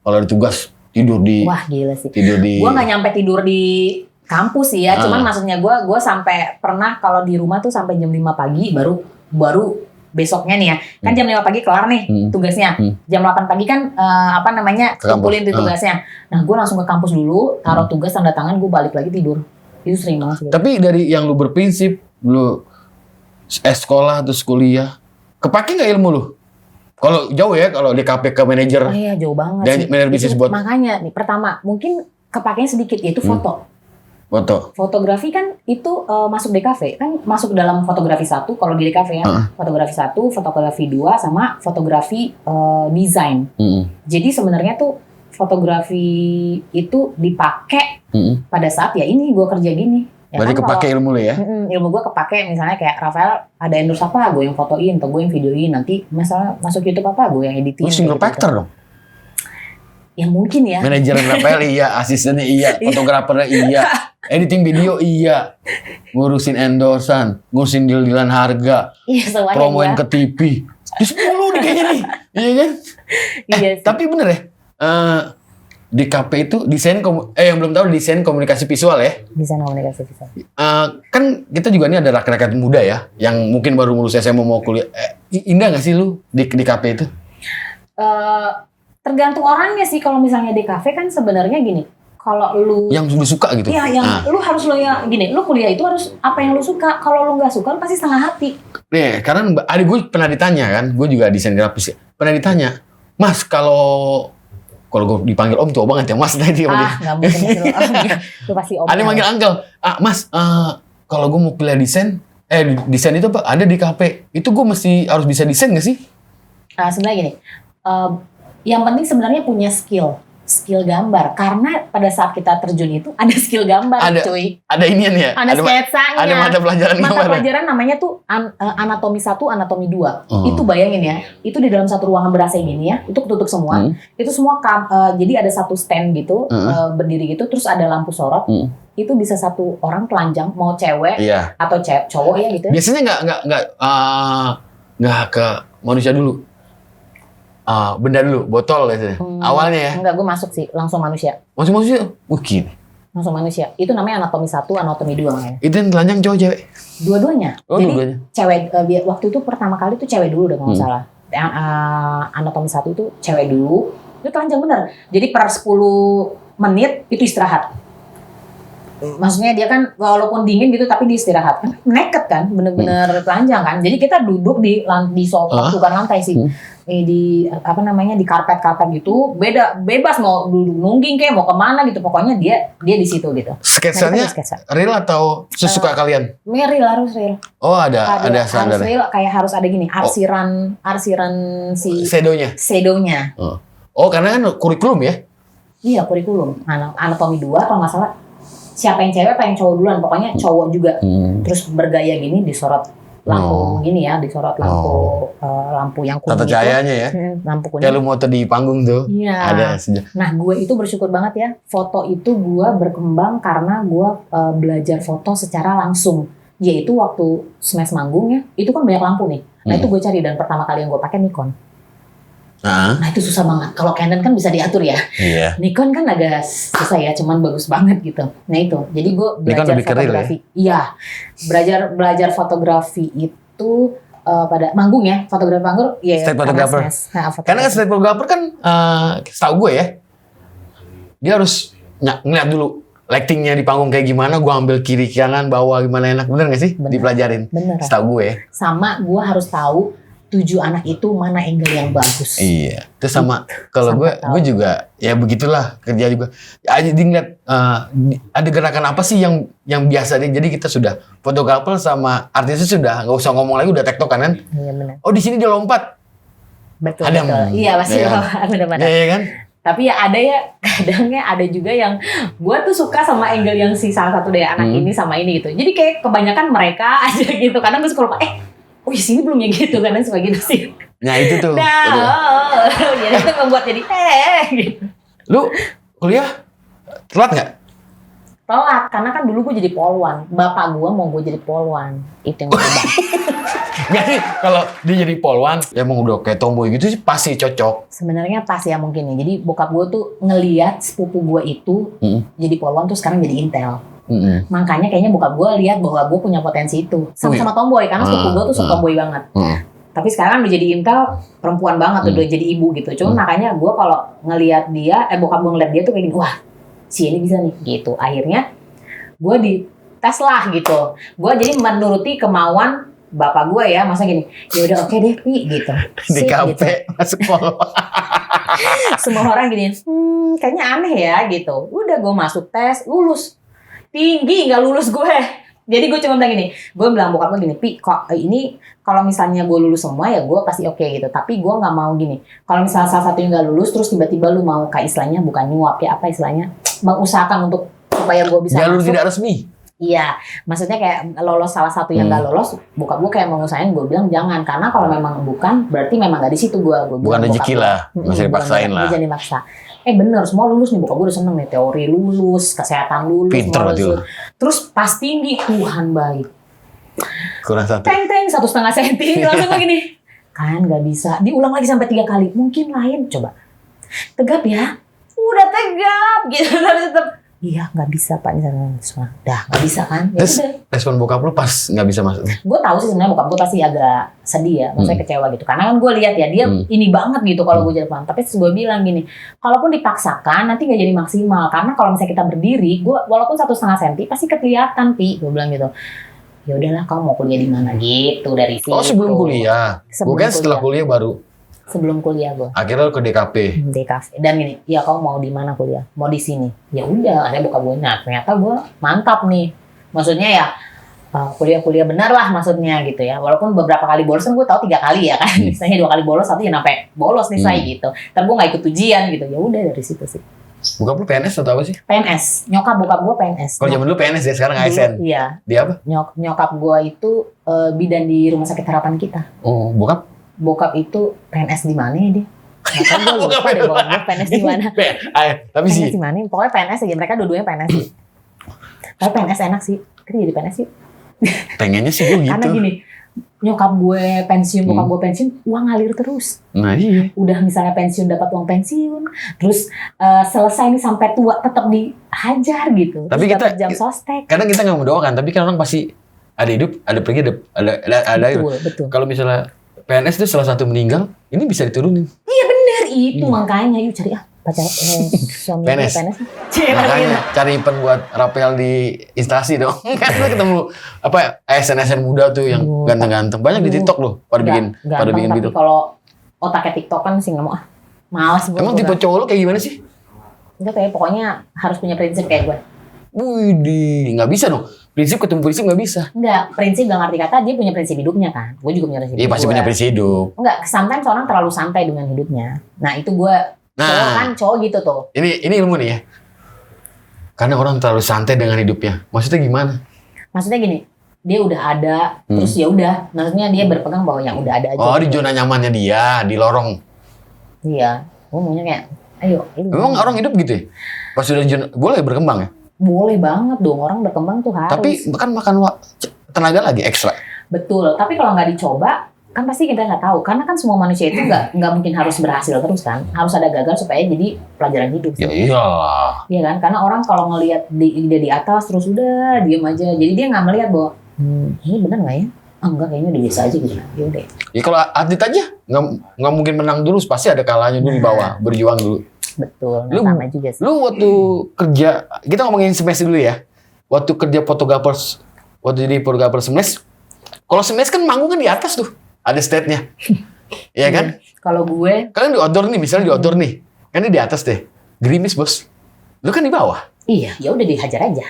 ada tugas tidur di... Wah gila sih. Gue nggak nyampe tidur di kampus sih ya, cuman maksudnya gue sampai pernah kalau di rumah tuh sampai jam 5 pagi baru besoknya nih ya, kan jam 5 pagi kelar nih tugasnya, jam 8 pagi kan kumpulin tuh tugasnya. Nah gue langsung ke kampus dulu, taruh tugas tanda tangan, gue balik lagi tidur. Itu sering banget sih. Tapi dari yang lu berprinsip, lu sekolah terus kuliah, kepake nggak ilmu lu? Kalau jauh ya, kalau di KPK manajer. Oh iya jauh banget dan sih. Manajer bisnis buat. Makanya nih pertama mungkin kepakainya sedikit yaitu foto. Fotografi kan itu masuk DKV, kan masuk dalam fotografi 1 kalau di DKV ya. Fotografi 1, fotografi 2 sama fotografi desain. Jadi sebenarnya tuh fotografi itu dipakai pada saat ya ini gue kerja gini. Ya berarti kan kepake ilmu lu ya? Ilmu gue kepake, misalnya kayak Rafael ada endorse apa, gue yang fotoin atau gue yang videoin, nanti misalnya masuk YouTube apa, gue yang editin. Lu single factor dong? Ya mungkin ya. Manajer Rafael iya, asistennya iya, fotografernya iya, editing video iya, ngurusin endorsan, ngurusin deal-dealan harga, promoin ke TV. Di 10 nih kayaknya nih, iya kan? Iya sih. Tapi bener ya, di KP itu desain yang belum tahu desain komunikasi visual ya. Desain komunikasi visual. Kan kita juga ini ada rakyat-rakyat muda ya, yang mungkin baru lulus SMA mau kuliah. Indah nggak sih lu di KP itu? Tergantung orangnya sih. Kalau misalnya di kafe kan sebenarnya gini, kalau lu yang lu suka gitu. Iya, lu harus gini, lu kuliah itu harus apa yang lu suka. Kalau lu nggak suka, lu pasti setengah hati. Nih, karena adik gue pernah ditanya kan, gue juga desain grafis. Pernah ditanya, Mas kalau gue dipanggil Om tua banget ya Mas tadi. Nggak mungkin lu pasti Om. Ada manggil Uncle. Mas, kalau gue mau kuliah desain, desain itu apa? Ada di KP. Itu gue mesti harus bisa desain nggak sih? Sebenarnya gini. Yang penting sebenarnya punya skill gambar, karena pada saat kita terjun itu ada skill gambar, cuy. Ada inian ya? Ada sketsanya. Ada mata pelajaran gambar. Mata pelajaran namanya tuh anatomi 1, anatomi 2. Itu bayangin ya, itu di dalam satu ruangan ber-AC gini ya, itu ketutup semua. Itu semua jadi ada satu stand gitu, berdiri gitu, terus ada lampu sorot. Itu bisa satu orang telanjang, mau cewek atau cowok ya gitu. Biasanya nggak ke manusia dulu. Benda dulu, botol biasanya. Awalnya ya? Enggak, gue masuk sih, langsung manusia. Langsung manusia? Gini. Langsung manusia. Itu namanya anatomi 1, anatomi 2 namanya. Itu yang telanjang cowok cewek? Dua-duanya. Oh, jadi dua-duanya. Cewek, waktu itu pertama kali tuh cewek dulu deh kalau nggak salah. Anatomi 1 itu cewek dulu, itu telanjang bener. Jadi per 10 menit itu istirahat. Maksudnya dia kan walaupun dingin gitu tapi dia istirahat. Naked kan, bener-bener telanjang kan. Jadi kita duduk di sofa, bukan lantai sih. Di di karpet gitu, bebas mau duduk nungging kayak mau kemana gitu, pokoknya dia di situ gitu. Sketsanya real atau sesuka kalian? Real, harus real. Oh ada standar. Harus real, kayak harus ada gini, arsiran si sedonya. Oh karena kan kurikulum ya? Iya kurikulum. Anatomi 2 kalau nggak salah. Siapa yang cewek apa yang cowok duluan, pokoknya cowok juga. Terus bergaya gini disorot lampu gini ya, disorot lampu yang kuning. Tata cahayanya ya. Lampu kuning. Kayak lu moto di panggung tuh. Iya. Ada. Nah, gue itu bersyukur banget ya. Foto itu gue berkembang karena gue belajar foto secara langsung. Yaitu waktu smash manggung ya, itu kan banyak lampu nih. Nah, itu gue cari dan pertama kali yang gue pakai Nikon. Nah itu susah banget. Kalau Canon kan bisa diatur ya. Iya. Nikon kan agak susah ya, cuman bagus banget gitu. Nah itu, jadi gue belajar fotografi. Ya? Iya, belajar fotografi itu pada manggung ya, fotografi manggung. Ya, street photographer. Karena kan street photographer kan, setahu gue ya, dia harus ngeliat dulu lightingnya di panggung kayak gimana. Gue ambil kiri kanan bawah gimana enak, bener nggak sih? Bener. Dipelajarin. Bener. Setahu gue ya. Sama gue harus tahu 7 anak itu mana angle yang bagus. Iya. Terus sama kalau gue juga ya begitulah kerja juga. Aja dilihat ada gerakan apa sih yang biasa nih. Jadi kita sudah fotografer sama artisnya sudah nggak usah ngomong lagi, udah tektokan kan. Iya benar. Oh di sini dia lompat. Betul. Iya pasti benar-benar. Iya kan. Tapi ya ada ya, kadangnya ada juga yang gue tuh suka sama angle yang si salah satu dari anak ini sama ini gitu. Jadi kayak kebanyakan mereka aja gitu. Kadang gue suka lupa, oh ya sini belum ya gitu. Kadang suka gitu sih. Nah itu tuh. Jadi itu membuat jadi gitu. Lu kuliah telat nggak? Telat, karena kan dulu gue jadi polwan. Bapak gue mau gue jadi polwan. Itu yang berubah. Jadi kalau dia jadi polwan, ya emang udah kayak tomboy gitu sih pasti cocok. Sebenarnya pas ya mungkin ya. Jadi bokap gue tuh ngeliat sepupu gue itu jadi polwan tuh sekarang jadi intel. Makanya kayaknya bokap gue lihat bahwa gue punya potensi itu. Sama-sama tomboy, karena sepupu gue tuh tomboy banget. Tapi sekarang udah jadi intel, perempuan banget, udah jadi ibu gitu. Cuma makanya gue kalau ngelihat dia, bokap gue ngeliat dia tuh kayak gini, wah si ini bisa nih gitu. Akhirnya gue dites lah gitu. Gue jadi menuruti kemauan bapak gue ya, masa gini, ya udah oke deh Pi gitu. Di KP gitu. masuk polwan. Semua orang gini, kayaknya aneh ya gitu. Udah gue masuk tes, lulus. Tinggi nggak lulus gue. Jadi gue cuma bilang gini, gue bilang bokap gue gini, Pi kok ini kalau misalnya gue lulus semua ya gue pasti oke gitu. Tapi gue nggak mau gini. Kalau misalnya salah satu yang nggak lulus, terus tiba-tiba lu mau kayak istilahnya bukan nyuap ya apa istilahnya, mengusahakan untuk supaya gue bisa jalur masuk. tidak resmi. Iya, maksudnya kayak lolos salah satu yang nggak lolos, bokap gue kayak mau ngusahain, gue bilang jangan, karena kalau memang bukan, berarti memang nggak di situ gue. Bukan rezeki lah, masih dipaksain lah. Jangan dipaksa. Bener, semua lulus nih, bokap gue udah seneng nih, teori lulus, kesehatan lulus, pinter semua berarti lulus. Terus pas tinggi, Tuhan baik. Kurang satu. Teng 1,5 senti, langsung gue gini, kan nggak bisa, diulang lagi sampai 3 kali, mungkin lain, coba. Tegap ya, udah tegap, gitu, tapi tetap. Iya nggak bisa Pak, semua dah nggak bisa kan. Ya terus respon bokap lu pas nggak bisa masuk? Gue tahu sih sebenarnya bokap gue pasti agak sedih ya, maksudnya kecewa gitu. Karena kan gue lihat ya dia ini banget gitu kalau gue jadi pelan. Tapi gue bilang gini, kalaupun dipaksakan nanti nggak jadi maksimal. Karena kalau misalnya kita berdiri, gue walaupun 1,5 senti pasti kelihatan Pi. Gue bilang gitu. Ya udahlah kamu mau kuliah di mana gitu dari situ. Oh sebelum kuliah? Gue kan setelah kuliah baru. Sebelum kuliah gue. Akhirnya ke DKP. DKP. Dan gini, ya kamu mau di mana kuliah? Mau di sini. Ya udah, ada bokap gue. Nah, ternyata gue mantap nih. Maksudnya ya kuliah-kuliah benar lah maksudnya gitu ya. Walaupun beberapa kali bolos kan gue tahu 3 kali ya kan. Misalnya 2 kali bolos, satu ya sampai bolos nih saya gitu. Tapi gue nggak ikut ujian gitu. Ya udah dari situ sih. Bokap lu PNS atau apa sih? PNS. Nyokap bokap gue PNS. Kalau zaman dulu PNS ya, sekarang ASN. Iya. Di apa? Nyokap gue itu bidan di rumah sakit harapan kita. Oh, bokap? Bokap itu PNS di mana ya dia? Nggak tahu gue lupa deh bokap gue PNS di mana. Tapi sih. PNS di mana? Pokoknya PNS aja. Mereka dua-duanya PNS sih. Tapi PNS enak sih. Kita jadi PNS sih. Pengennya sih gue gitu. Karena gini, nyokap gue pensiun, bokap gue pensiun, uang ngalir terus. Nah iya. Udah misalnya pensiun dapat uang pensiun, terus selesai nih sampai tua tetap dihajar gitu. Tapi terus kita jam sostek. Kadang kita nggak mendoakan, tapi kan orang pasti ada hidup, ada pergi, ada hidup. Betul. Kalau misalnya PNS itu salah satu meninggal, ini bisa diturunin. Iya bener itu makanya yuk cari pacar suami PNS. Makanya cari event buat rapel di instansi dong. Kan lu ketemu apa ASN muda tuh yang ganteng-ganteng. Banyak di TikTok loh pada bikin gitu. Tapi kalau otaknya TikTok kan sih nggak mau malas gue. Emang tipe cowok lu kayak gimana sih? Enggak kayak pokoknya harus punya prinsip kayak gue. Widih, nggak bisa dong. Prinsip ketemu prinsip nggak bisa. Enggak, prinsip gak ngerti kata dia punya prinsip hidupnya kan. Gue juga punya prinsip Iya pasti punya prinsip hidup. Enggak, sometimes orang terlalu santai dengan hidupnya. Nah itu gue, cowok gitu tuh. Ini ilmu nih ya. Karena orang terlalu santai dengan hidupnya. Maksudnya gimana? Maksudnya gini, dia udah ada, terus ya udah. Maksudnya dia berpegang bahwa yang udah ada aja. Oh, di zona nyamannya dia, di lorong. Iya, gue maunya kayak, ayo. Memang orang hidup gitu ya? Pas sudah boleh berkembang ya? Boleh banget dong, orang berkembang tuh harus. Tapi kan makan tenaga lagi ekstra. Betul, tapi kalau nggak dicoba, kan pasti kita nggak tahu. Karena kan semua manusia itu nggak mungkin harus berhasil terus kan. Harus ada gagal supaya jadi pelajaran hidup. Ya iyalah. Iya kan, karena orang kalau ngelihat dia di atas terus udah diem aja. Jadi dia nggak melihat bahwa ini benar nggak ya? Enggak, kayaknya udah biasa aja gitu. Ya udah. Ya kalau atlet aja nggak mungkin menang dulu, pasti ada kalanya dulu di bawah, berjuang dulu. Betul, sama juga sih. Lu waktu kerja, kita ngomongin Smash dulu ya. Waktu kerja fotographers, waktu jadi fotografer Smash, kalau Smash kan manggung kan di atas tuh, ada stage-nya. Iya kan? Kalau gue, kalian di outdoor nih, misalnya di outdoor nih, kan di atas deh, gerimis bos. Lu kan di bawah. Iya, ya udah dihajar aja.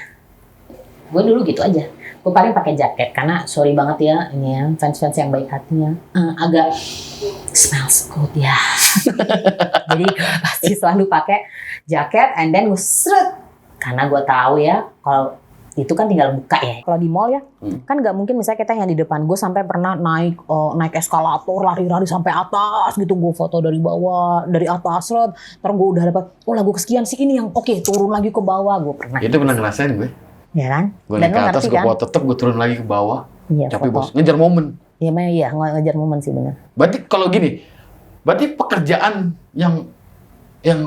Gue dulu gitu aja. Gue paling pakai jaket karena sorry banget ya ini ya fans-fans yang baik hatinya agak smells good ya. Jadi gue pasti selalu pakai jaket and then gue seret karena gue tahu ya kalau itu kan tinggal buka ya. Kalau di mall ya kan nggak mungkin misalnya kita yang di depan, gue sampai pernah naik eskalator lari-lari sampai atas gitu, gue foto dari bawah dari atas seret, terus gue udah dapat lagu kesekian sih ini yang oke, turun lagi ke bawah. Gue pernah itu pernah ngerasain gue. Ya kan? Gue naik ke atas, gue foto tetep, gue turun lagi ke bawah. Iya, capek bos, ngejar momen. Iya, ngejar momen sih benar. Berarti kalau gini, berarti pekerjaan yang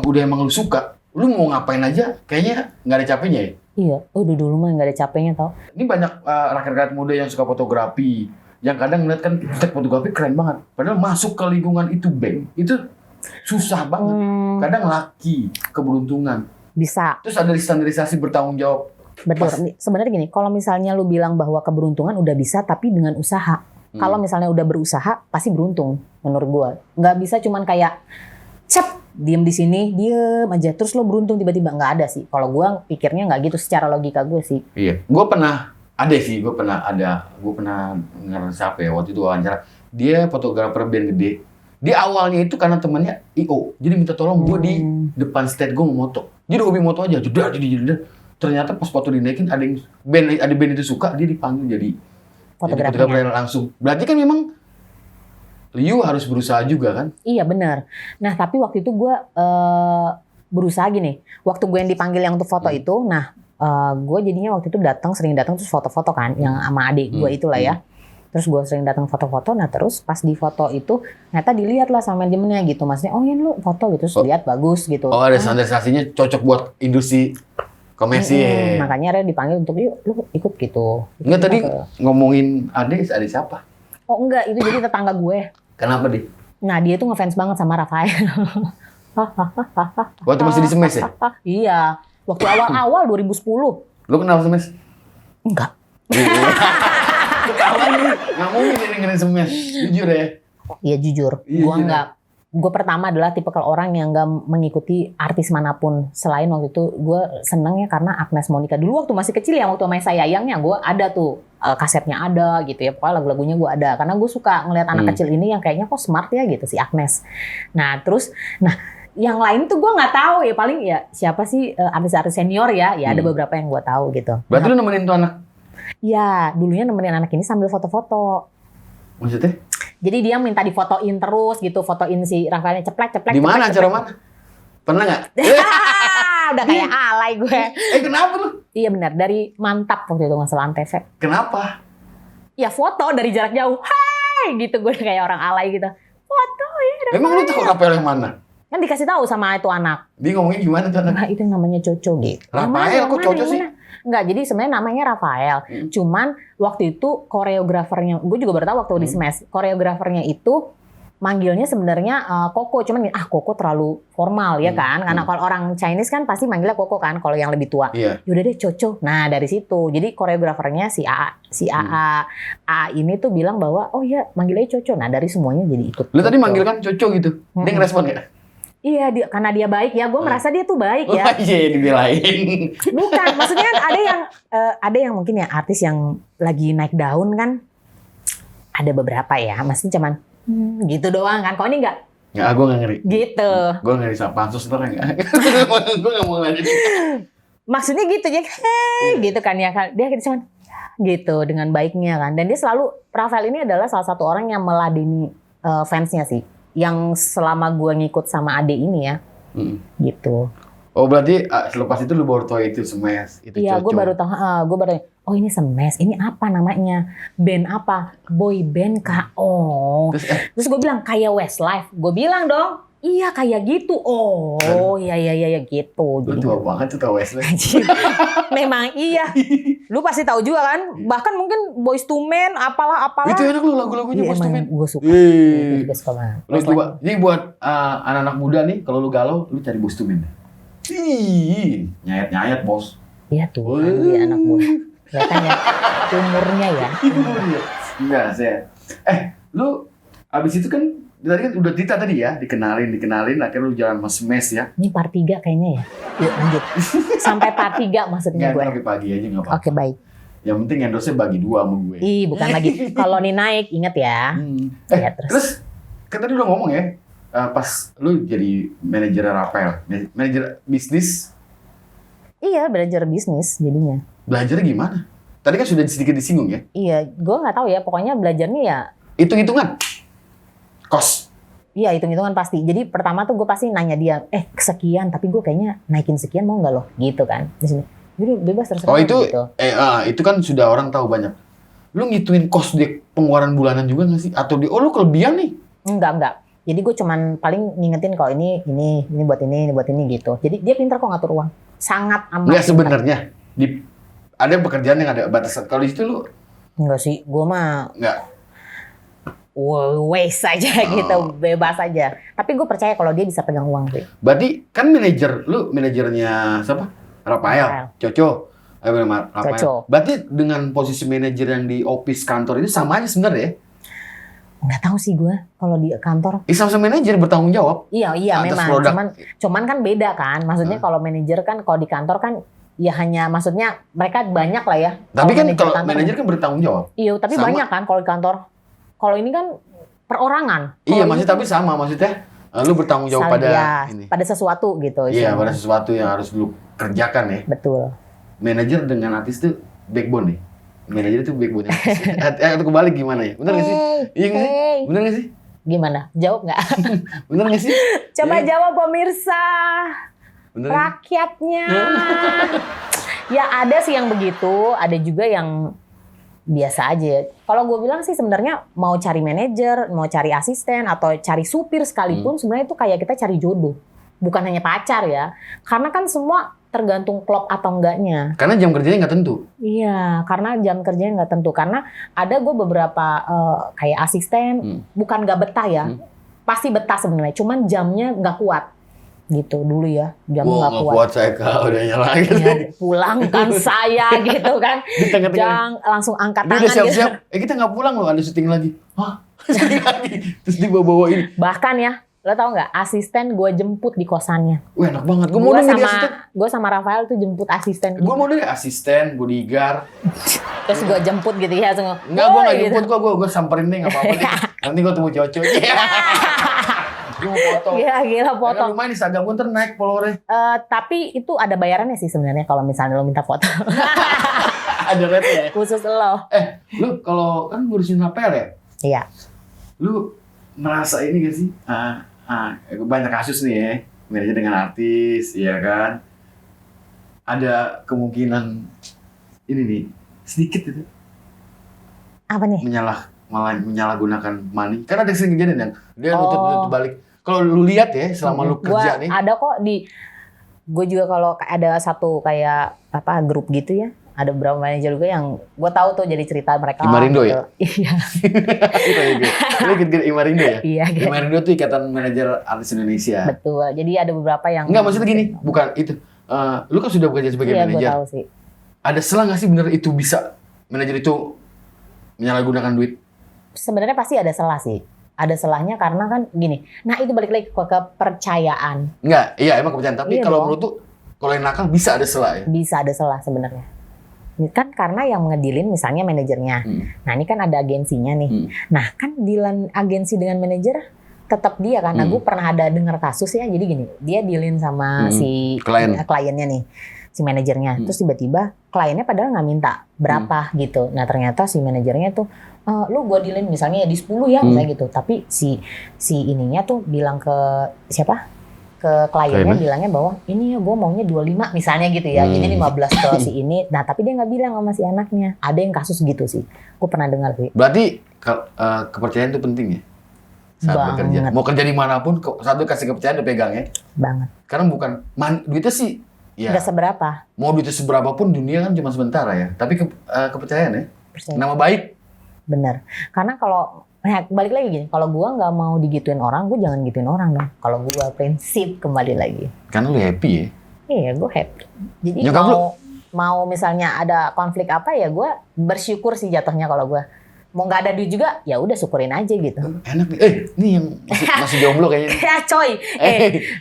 udah emang lu suka, lu mau ngapain aja, kayaknya nggak ada capeknya ya? Iya, udah dulu mah nggak ada capeknya tau. Ini banyak rakyat-rakyat muda yang suka fotografi, yang kadang ngeliat kan set fotografi keren banget. Padahal masuk ke lingkungan itu bang, itu susah banget. Kadang laki, keberuntungan. Bisa. Terus ada standarisasi bertanggung jawab. Betul. Sebenarnya gini, kalau misalnya lu bilang bahwa keberuntungan udah bisa, tapi dengan usaha. Kalau misalnya udah berusaha, pasti beruntung. Menurut gua, nggak bisa cuman kayak diem di sini, diem aja, terus lo beruntung tiba-tiba, nggak ada sih. Kalau gua pikirnya nggak gitu secara logika gue sih. Iya, gue pernah ngerasa apa ya waktu itu wawancara. Dia fotografer band gede. Di awalnya itu karena temannya IO, jadi minta tolong gue di depan stage gue mau moto. Jadi hobi moto aja, jeda. Ternyata pas foto dinaikin ada band itu suka, dia dipanggil jadi fotografer langsung. Berarti kan memang Liu harus berusaha juga kan? Iya benar. Nah tapi waktu itu gue berusaha gini. Waktu gue yang dipanggil yang untuk foto itu, nah gue jadinya waktu itu sering datang terus foto-foto kan, yang sama adik gue itulah ya. Terus gue sering datang foto-foto, nah terus pas di foto itu ternyata dilihat lah sama manajemennya gitu, maksudnya oh ya lu foto gitu, terus lihat bagus gitu. Oh ada standarisasinya cocok buat industri komersial. Makanya ada dipanggil untuk yuk lu ikut gitu. Enggak tadi ngomongin adik siapa? Oh enggak, itu jadi tetangga gue. Kenapa dia? Nah dia tuh ngefans banget sama Rafael. Waktu masih di Smash ya? Iya, waktu awal 2010. Lu kenal Smash? Enggak. Ketawa nih, nggak mungkin dengerin Smash, jujur ya? Iya jujur, gue enggak. Gue pertama adalah tipe kalau orang yang nggak mengikuti artis manapun. Selain waktu itu gue senengnya karena Agnes Monica. Dulu waktu masih kecil ya, waktu sama Sayangnya gue ada tuh kasetnya ada gitu ya. Pokoknya lagu-lagunya gue ada. Karena gue suka ngeliat anak kecil ini yang kayaknya kok smart ya gitu si Agnes. Nah terus, yang lain tuh gue nggak tahu ya, paling ya siapa sih artis-artis senior ya. Ya ada beberapa yang gue tahu gitu. Berarti lu nemenin tuh anak? Ya dulunya nemenin anak ini sambil foto-foto. Maksudnya? Jadi dia minta difotoin terus gitu, fotoin si Rafaelnya ceplek. Di mana acara mana? Pernah nggak? Udah kayak alay gue. Kenapa lu? Iya benar, dari Mantap waktu itu nggak salah Antv. Kenapa? Ya foto dari jarak jauh, hai gitu, gue kayak orang alay gitu. Foto ya. Emang lu tahu Rafael yang mana? Kan dikasih tahu sama itu anak. Dia ngomongnya gimana tuh anak? Nah, itu namanya Coco gitu. Rafael kok Coco sih? Enggak, jadi sebenarnya namanya Rafael. Cuman waktu itu koreografernya, gue juga baru tahu waktu di Smash, koreografernya itu manggilnya sebenarnya Koko, cuman Koko terlalu formal ya kan, karena kalau orang Chinese kan pasti manggilnya Koko kan, kalau yang lebih tua. Yaudah deh Coco. Nah dari situ, jadi koreografernya si AA ini tuh bilang bahwa oh ya manggilnya Coco. Nah dari semuanya jadi ikut. Lu tadi manggil kan Coco gitu, dia ngerespon nggak? Iya, karena dia baik ya, gue merasa dia tuh baik ya. Oh iya, dibelain. Bukan, maksudnya ada yang mungkin ya artis yang lagi naik daun kan, ada beberapa ya, maksudnya cuman gitu doang kan. Kok ini enggak? Nggak, gue nggak ngeri. Gitu. Gue ngeri sama pansus ntar nggak. Gue nggak mau lanjut. Maksudnya gitu ya, gitu kan ya, dia cuman gitu dengan baiknya kan. Dan dia selalu, Rafael ini adalah salah satu orang yang meladeni fansnya sih. Yang selama gue ngikut sama Ade ini ya, gitu. Oh berarti selepas itu lu baru tahu itu Smash, itu iya, gue baru tahu, oh ini Smash, ini apa namanya, band apa, boy band kak, oh. Terus gue bilang kayak Westlife, gue bilang dong, iya kayak gitu, oh iya gitu. Lu tua banget tuh tau Westlife. Memang iya. Lu pasti tahu juga kan, bahkan mungkin Boyz II Men, apalah. Itu enak lu lagu-lagunya Boyz II Men. Gue suka. Gue juga suka banget. Lu coba, ini buat anak-anak muda nih, kalau lu galau, lu cari Boyz II Men. Nyayat bos. Iya tuh, dia anak gue. Kelihatan ya, umurnya ya. Enggak, saya. Lu abis itu kan, tadi kan udah Tita tadi ya, dikenalin, akhirnya lu jalan sama Smash ya. Ini part 3 kayaknya ya. Yuk lanjut. Sampai part 3 maksudnya gue. Sampai pagi aja nggak apa-apa. Oke, baik. Yang penting endorse-nya bagi 2 sama gue. Ih, bukan lagi. Kalau nih naik, inget ya. Ya, Terus kan tadi udah ngomong ya, pas lu jadi manajer Rafael, manajer bisnis. Iya, belajar bisnis jadinya. Belajarnya gimana? Tadi kan sudah sedikit disinggung ya. Iya, gue nggak tahu ya. Pokoknya belajarnya ya. Hitung-hitungan, kos. Iya, hitung-hitungan pasti. Jadi pertama tuh gue pasti nanya dia, sekian, tapi gue kayaknya naikin sekian mau nggak loh? Gitu kan. Di sini. Jadi bebas terserah. Oh itu, gitu. Itu kan sudah orang tahu banyak. Lu ngituin kos di pengeluaran bulanan juga nggak sih? Atau lu kelebihan nih? Enggak. Jadi gue cuman paling ngingetin kalau ini buat ini gitu. Jadi dia pintar kok ngatur uang. Sangat amat. Nggak sebenarnya. Ada pekerjaan yang ada batasan. Kalau di situ lu? Enggak sih, gue mah Nggak. waste aja gitu, bebas aja. Tapi gue percaya kalau dia bisa pegang uang sih. Berarti kan manajernya siapa? Rafael. Coco. Rafael. Coco. Berarti dengan posisi manajer yang di office kantor itu sama aja sebenarnya ya? Nggak tahu sih gue kalau di kantor. Sama manajer bertanggung jawab. Iya atas memang. produk. Cuman kan beda kan. Maksudnya kalau manajer kan kalau di kantor kan ya hanya maksudnya mereka banyak lah ya. Tapi kan kalau manajer kan bertanggung jawab. Iya, tapi Sama. banyak kan kalau di kantor. Kalau ini kan perorangan. Iya, Kalau tapi sama maksudnya. Lu bertanggung jawab pada sesuatu gitu. Iya, pada sesuatu yang harus lu kerjakan ya. Betul. Manajer dengan artis tuh backbone nih. Manajer itu backbone. Atau kebalik gimana ya? Bener nggak sih? Iya nggak sih? Bener nggak sih? Gimana? Jawab nggak? Bener nggak sih? Coba jawab pemirsa. Bener Rakyatnya. Ya ada sih yang begitu, ada juga yang biasa aja. Kalau gue bilang sih sebenarnya mau cari manajer, mau cari asisten atau cari supir sekalipun sebenarnya itu kayak kita cari jodoh. Bukan hanya pacar ya. Karena kan semua tergantung klop atau enggaknya. Karena jam kerjanya nggak tentu. Iya, karena jam kerjanya nggak tentu. Karena ada gue beberapa kayak asisten, bukan nggak betah ya. Pasti betah sebenarnya, cuman jamnya nggak kuat. Gitu dulu ya, jamnya nggak kuat. Saya udah nyala gitu. Ya, pulangkan saya gitu kan. Di tengah-tengah. Jangan langsung angkat Dia tangan udah siap-siap. gitu. Kita nggak pulang loh, ada syuting lagi. Hah? Syuting lagi. Terus dibawa ini. Bahkan ya, lo tau nggak, asisten gue jemput di kosannya. Wah, enak banget. Gue sama Rafael tuh jemput asisten. Gue mau deh asisten, bodyguard. Terus gue jemput gitu ya. Enggak, gue nggak jemput kok. Gue samperin deh, nggak apa-apa deh. Nanti gue temu Coco. Gue mau foto. Gila foto. Lumayan di Instagram gue naik followernya. Tapi itu ada bayarannya sih sebenarnya kalau misalnya lo minta foto. Ada rate ya? Khusus lo. Lu kalau kan ngurusin Rafael ya? Iya. Lu merasa ini gak sih? Banyak kasus nih ya, manajer dengan artis, ya kan? Ada kemungkinan ini nih, sedikit itu. Apa nih? Menyalahgunakan money. Kan ada sering kejadian yang dia nutut balik. Kalau lu lihat ya, selama lu kerja nih. Ada kok gue juga kalau ada satu kayak grup gitu ya. Ada beberapa manajer juga yang gue tahu tuh jadi cerita mereka. Imarindo gitu. Ya? Iya. Lu ikut Imarindo ya? Iya. Imarindo tuh Ikatan Manajer Artis Indonesia. Betul. Jadi ada beberapa yang. Enggak, maksudnya gini, bukan itu. Lu kan sudah bekerja sebagai manajer. Iya, gue tahu sih. Ada salah nggak sih bener itu bisa manajer itu menyalahgunakan duit? Sebenarnya pasti ada salah sih. Ada salahnya karena kan gini. Nah itu balik lagi ke kepercayaan. Enggak, iya emang kepercayaan. Tapi Iya kalau dong. menurut tuh, kalau yang nakal bisa ada salah ya? Bisa ada salah sebenarnya. Ini kan karena yang ngedilin misalnya manajernya. Nah ini kan ada agensinya nih. Nah kan dealan agensi dengan manajer tetap dia kan. Nah gue pernah ada dengar kasus ya. Jadi gini, dia dealin sama si kliennya nih, si manajernya. Terus tiba-tiba kliennya padahal nggak minta berapa gitu. Nah ternyata si manajernya tuh, lu gue dealin misalnya di 10 ya misalnya gitu. Tapi si ininya tuh bilang ke siapa? Ke kliennya bilangnya bahwa ini ya gue maunya 25 misalnya gitu ya. Ini 15 ke si ini. Nah tapi dia nggak bilang sama si anaknya. Ada yang kasus gitu sih. Gue pernah dengar sih. Berarti kepercayaan itu penting ya? Saat bekerja. Mau kerja dimanapun, satu kasih kepercayaan udah pegang ya? Banget. Karena bukan, duitnya sih ya. Nggak seberapa. Mau duitnya seberapa pun dunia kan cuma sebentar ya. Tapi kepercayaan ya? Percaya. Nama baik. Bener. Karena kalau balik lagi gini, kalau gue nggak mau digituin orang, gue jangan gituin orang dong. Kalau gue prinsip kembali lagi. Karena lu happy ya? Iya, gue happy. Jadi Nyokap mau misalnya ada konflik apa ya, gue bersyukur sih jatuhnya kalau gue. mau nggak ada duit juga, ya udah syukurin aja gitu. Enak nih. Ini yang masih jomblo kayaknya. Ya coy,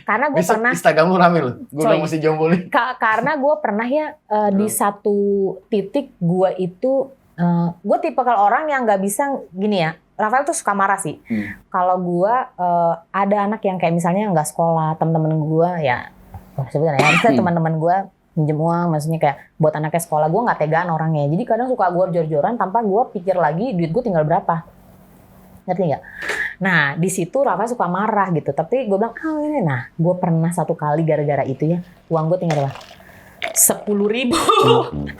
karena gue pernah. Instagram lu rame loh. Gue udah masih jomblo nih. Karena gue pernah ya di satu titik gue itu, gue tipe kalau orang yang nggak bisa gini ya. Rafael tuh suka marah sih. Kalau gue ada anak yang kayak misalnya nggak sekolah, teman-teman gue ya, sebutan ya, misalnya teman-teman gue minjem uang, maksudnya kayak buat anaknya sekolah, gue nggak tegaan orangnya. Jadi kadang suka gue jor-joran tanpa gue pikir lagi duit gue tinggal berapa. Ngerti nggak? Nah di situ Rafa suka marah gitu. Tapi gue bilang, ini. Nah gue pernah satu kali gara-gara itu ya, uang gue tinggal berapa? 10.000.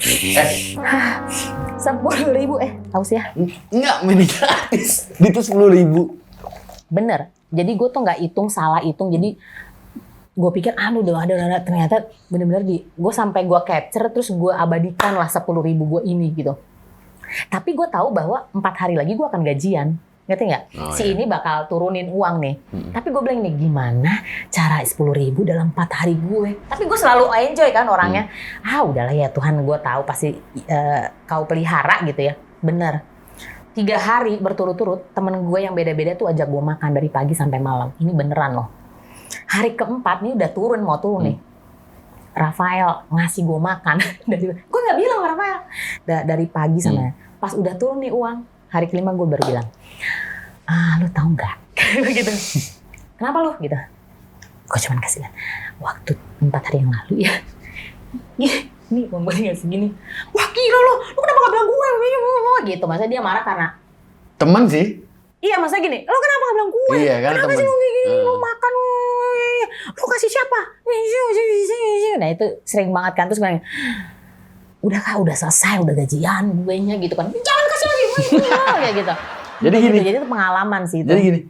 10.000 haus ya? Enggak, mini gratis. Itu 10.000. Bener. Jadi gue tuh nggak salah hitung. Jadi gue pikir udah ada, ternyata bener-bener gue sampai gue capture terus gue abadikan lah 10.000 gue ini gitu. Tapi gue tahu bahwa 4 hari lagi gue akan gajian, ngerti nggak? Ini bakal turunin uang nih. Tapi gue bilang ini gimana cara 10.000 dalam 4 hari gue. Tapi gue selalu enjoy kan orangnya. Udahlah ya Tuhan, gue tahu pasti kau pelihara gitu ya. Bener. 3 hari berturut-turut temen gue yang beda-beda tuh ajak gue makan dari pagi sampai malam. Ini beneran loh. Hari keempat nih udah mau turun nih. Rafael ngasih gue makan. Gue nggak bilang sama Rafael. Dari pagi sama pas udah turun nih uang. Hari kelima gue baru bilang, lu tahu nggak? Gitu. Kenapa lu? Gitu. Gue cuma kasih lihat. Waktu 4 hari yang lalu ya. Nih uang gue tinggal segini. Wah gila lu kenapa nggak bilang gue? Gitu. Masa dia marah karena temen sih. Iya, masa gini, lo kenapa gak bilang gue? Iya kan, kenapa sih lo gini, mau makan? Lo kasih siapa? Nah itu sering banget kan, terus gue bilang, udah selesai, udah gajian gue nya gitu kan. Jangan kasih lagi gue, kayak gitu. Jadi gini. Jadi itu pengalaman sih itu. Jadi gini,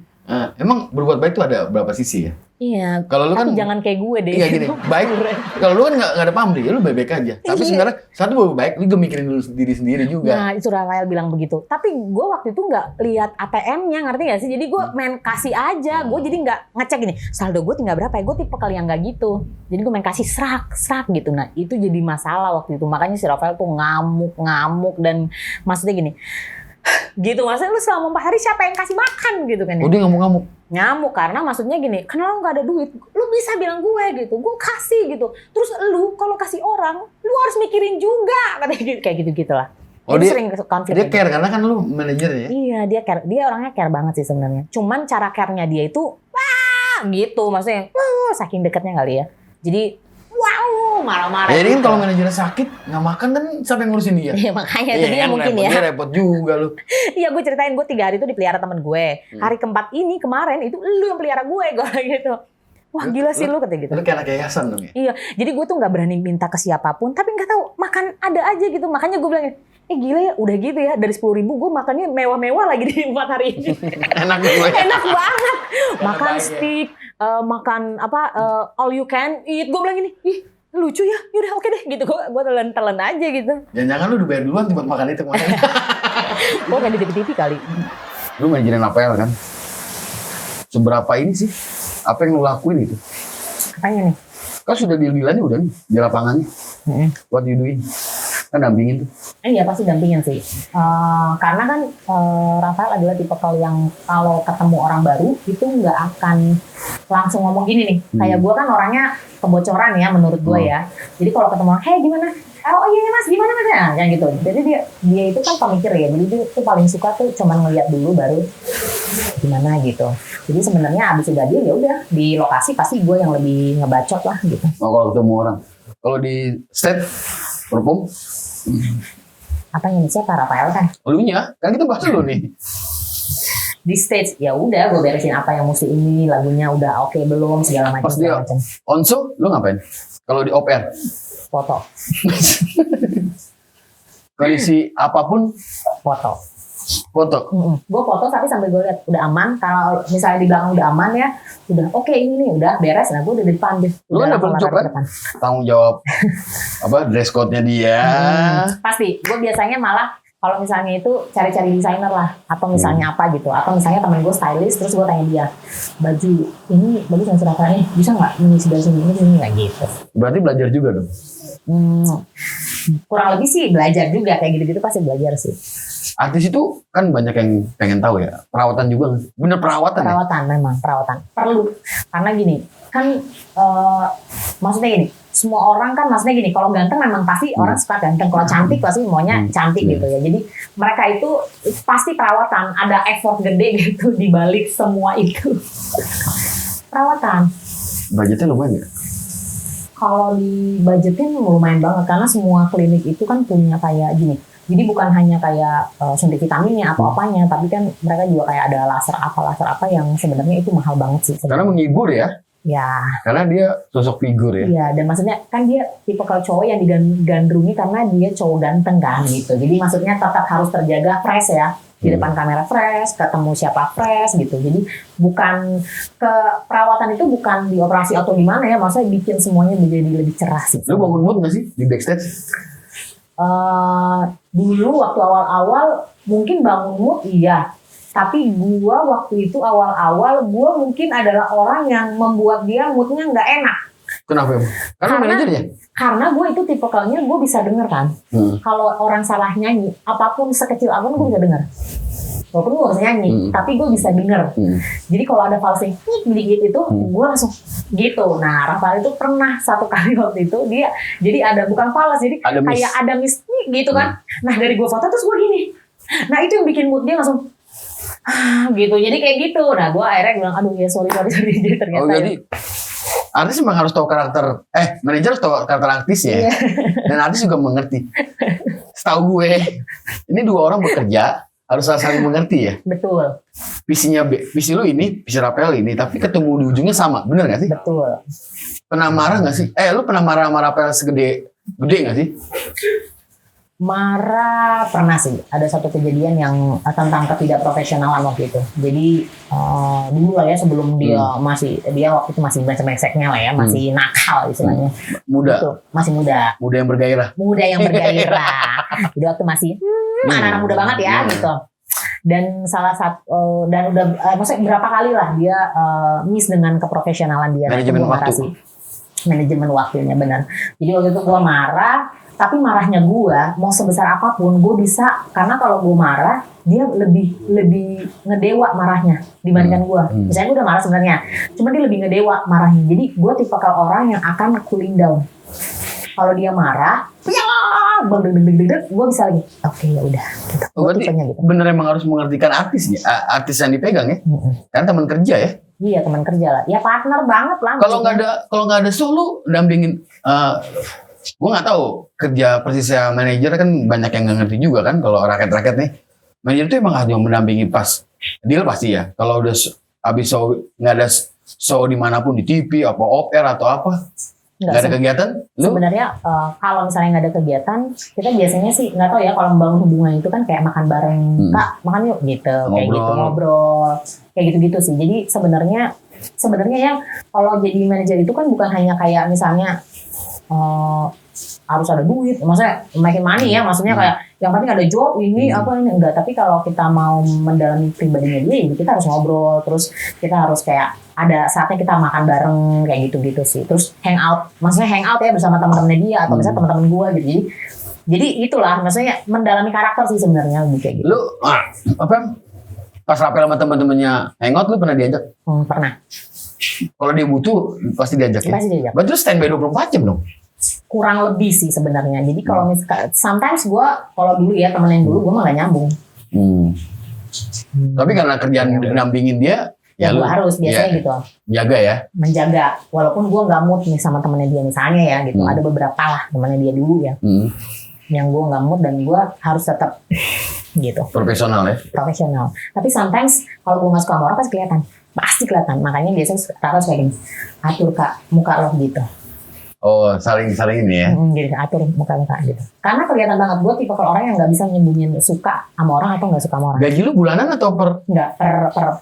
emang berbuat baik itu ada berapa sisi ya? Iya, kalau lu kan jangan kayak gue deh. Iya gini, baik. Kalau lu kan nggak ada pamrih, lu baik-baik aja. Tapi sebenarnya satu berbuat baik, lu juga mikirin dulu diri sendiri juga. Nah itu Rafael bilang begitu. Tapi gue waktu itu nggak lihat ATM-nya, ngerti nggak sih? Jadi gue main kasih aja. Gue jadi nggak ngecek gini, saldo gue tinggal berapa ya? Gue tipe kali yang nggak gitu. Jadi gue main kasih serak gitu. Nah itu jadi masalah waktu itu. Makanya si Rafael tuh ngamuk dan maksudnya gini. Gitu, maksudnya lu selama 4 hari siapa yang kasih makan gitu kan ya? Dia ngamuk karena maksudnya gini, kan lo nggak ada duit, lu bisa bilang gue gitu, gue kasih gitu. Terus lu kalau kasih orang, lu harus mikirin juga katanya gitu, kayak gitu-gitulah. Dia sering konflik. Dia care karena kan lu manajer ya? Iya, dia care. Dia orangnya care banget sih sebenarnya. Cuman cara care-nya dia itu gitu, maksudnya saking dekatnya kali ya. Jadi marah-marah. Ini kan kalau manajernya sakit, nggak makan kan siapa yang ngurusin dia? Iya makanya itu dia mungkin repot, ya. Dia repot juga lu. Iya gue ceritain, gue 3 hari itu dipelihara temen gue. Hari keempat ini kemarin itu lu yang pelihara gue gitu. Wah gila sih lu kata gitu. Lu kayak anak yayasan dong ya? Iya, jadi gue tuh nggak berani minta ke siapapun, tapi nggak tahu makan ada aja gitu. Makanya gue bilang, gila ya, udah gitu ya dari 10.000 gue makannya mewah-mewah lagi di 4 hari ini. Enak gue. Enak banget. Makan steak, makan all you can eat. Gue bilang gini, lucu ya, yaudah oke deh gitu. Gue telan aja gitu. Jangan lu udah bayar duluan buat makan itu kemarin. Gue kayak di TV kali. Lu manajerin APL kan? Seberapa ini sih? Apa yang lu lakuin itu? Apanya nih? Kan sudah deal-dealannya udah nih, di lapangannya. What you doing? Kan dampingin tuh. Iya pasti dampingin sih. Karena kan Rafael adalah tipe yang kalau ketemu orang baru itu nggak akan langsung ngomong gini nih. Kayak gue kan orangnya kebocoran ya menurut gue ya. Jadi kalau ketemu orang, hey gimana? Oh iya mas, gimana mas? Nah, jangan gitu. Jadi dia itu kan pemikir ya. Jadi dia tuh paling suka tuh cuman ngeliat dulu baru gimana gitu. Jadi sebenarnya abis udah dia ya udah di lokasi pasti gue yang lebih ngebacot lah gitu. Kalau ketemu orang, kalau di state perform, apa yang siapa Rafael kan? Lunya, kan kita bahas dulu nih. Di stage ya udah gue beresin apa yang mesti ini, lagunya udah oke belum segala macam. Pas dia on show, lu ngapain? Kalau di off air? Foto. Kondisi apapun? Foto. Gue foto tapi sambil gue lihat udah aman. Kalau misalnya di belakang udah aman ya, udah oke ini nih udah beres. Nah gue udah di depan deh. Lu kan dapat job kan? Tanggung jawab dress code-nya dia. Pasti. Gue biasanya malah kalau misalnya itu cari-cari desainer lah, atau misalnya apa gitu, atau misalnya temen gue stylist, terus gue tanya dia, baju ini bagus yang serapannya, bisa nggak ini sebelah sini nggak gitu. Berarti belajar juga dong. kurang lebih sih belajar juga kayak gitu-gitu pasti belajar sih. Artis itu kan banyak yang pengen tahu ya, perawatan juga nggak sih? Bener perawatan ya? Memang perawatan perlu, karena gini kan maksudnya gini, semua orang kan maksudnya gini, kalau ganteng memang pasti orang suka ganteng, kalau cantik pasti maunya cantik gitu ya. Jadi mereka itu pasti perawatan, ada effort gede gitu di balik semua itu. Perawatan. Budgetnya lumayan ya? Kalau di budgetin lumayan banget, karena semua klinik itu kan punya kayak gini. Jadi bukan hanya kayak suntik vitaminnya atau apanya, tapi kan mereka juga kayak ada laser apa yang sebenarnya itu mahal banget sih. Karena menghibur ya? Ya. Karena dia sosok figur ya? Iya, dan maksudnya kan dia tipe kalau cowok yang digandrungi karena dia cowok ganteng kan gitu. Jadi maksudnya tetap harus terjaga fresh ya. Di depan kamera fresh, ketemu siapa fresh gitu. Jadi bukan ke perawatan itu bukan di operasi atau gimana ya, maksudnya bikin semuanya menjadi lebih cerah sih. Lu bangun mood nggak sih di backstage? Dulu waktu awal-awal mungkin bangun mood iya. Tapi gua waktu itu awal-awal gua mungkin adalah orang yang membuat dia moodnya nggak enak. Kenapa emang? Karena manajernya? Karena gue itu tipikalnya gue bisa denger kan. Kalau orang salah nyanyi, apapun sekecil apapun gue bisa denger. Walaupun gue gak bisa nyanyi, tapi gue bisa denger. Jadi kalau ada falsing dikit itu, gue langsung gitu. Nah, Rafael itu pernah satu kali waktu itu dia, jadi ada bukan fals, jadi ada kayak ada miss gitu kan. Nah dari gue foto terus gue gini. Nah itu yang bikin mood dia langsung gitu. Jadi kayak gitu. Nah gue akhirnya bilang, aduh ya sorry. Jadi ternyata. Oh jadi artis memang harus tahu karakter, manajer harus tahu karakter artis ya. Dan artis juga mengerti. Setahu gue, ini dua orang bekerja harus saling mengerti ya. Betul. Visi lu ini, visi Rafael ini, tapi ketemu di ujungnya sama, bener nggak sih? Betul. Pernah marah nggak sih? Lu pernah marah sama Rafael gede nggak sih? Marah pernah sih. Ada satu kejadian yang tentang ketidakprofesionalan waktu itu. Jadi dulu lah ya sebelum dia waktu itu masih brengsek-brengseknya lah ya, masih nakal istilahnya. Muda. Gitu, masih muda. Muda yang bergairah. Jadi waktu masih anak-anak muda banget ya gitu. Dan salah satu dan udah maksudnya berapa kali lah dia miss dengan keprofesionalan dia. Manajemen waktu. Manajemen waktunya benar. Jadi waktu itu gua marah. Tapi marahnya gue mau sebesar apapun gue bisa, karena kalau gue marah dia lebih ngedewa marahnya dibandingkan gue. Misalnya gue udah marah sebenarnya, cuma dia lebih ngedewa marahnya. Jadi gue tipe orang yang akan cooling down. Kalau dia marah, gue bisa lagi. Oke ya udah. Gitu. Berarti gitu. Bener emang harus mengertikan artis ya, artis yang dipegang ya, kan teman kerja ya. Iya teman kerja lah, ya partner banget lah. Kalau nggak ada solo dampingin. Gue nggak tahu kerja persisnya manajer kan banyak yang nggak ngerti juga kan kalau rakyat nih. Manajer itu emang harus mendampingi pas deal pasti ya. Kalau udah habis show nggak ada show dimanapun di TV apa OPR atau apa nggak ada kegiatan. Sebenarnya kalau misalnya nggak ada kegiatan kita biasanya sih nggak tahu ya, kalau membangun hubungan itu kan kayak makan bareng, Kak makan yuk gitu, kayak gitu ngobrol kayak gitu sih. Jadi sebenarnya yang kalau jadi manajer itu kan bukan hanya kayak misalnya harus ada duit, maksudnya making money ya, maksudnya kayak yang penting ada job ini apa ini enggak. Tapi kalau kita mau mendalami pribadinya dia, kita harus ngobrol, terus kita harus kayak ada saatnya kita makan bareng kayak gitu sih. Terus hangout, maksudnya hangout ya bersama teman-temannya dia atau misalnya teman-teman gue gitu. Jadi itulah maksudnya mendalami karakter sih sebenarnya lebih kayak gitu. Lu apa pas Rafael sama teman-temannya hangout lu pernah diajak? Pernah. Kalau dia butuh pasti diajak ya? Pasti diajak. Berarti lu standby 24 jam dong? Kurang lebih sih sebenarnya. Jadi kalau misalkan sometimes gue kalau dulu ya temen yang dulu gue malah nyambung. Tapi karena kerjaan dampingin dia, ya lu harus biasanya gitu. Jaga ya. Menjaga. Walaupun gue nggak mood nih sama temennya dia misalnya ya gitu. Ada beberapa lah temennya dia dulu ya. Yang gue nggak mood dan gue harus tetap gitu. Profesional ya. Profesional. Tapi sometimes kalau gue nggak suka sama orang pasti kelihatan. Makanya biasanya harus kayak gini. Atur Kak muka lo gitu. Oh, saling ini ya. Jadi atur muka gitu. Karena kelihatan banget gue tipe orang yang nggak bisa nyembunyiin suka sama orang atau nggak suka sama orang. Gaji lu bulanan atau per? Nggak,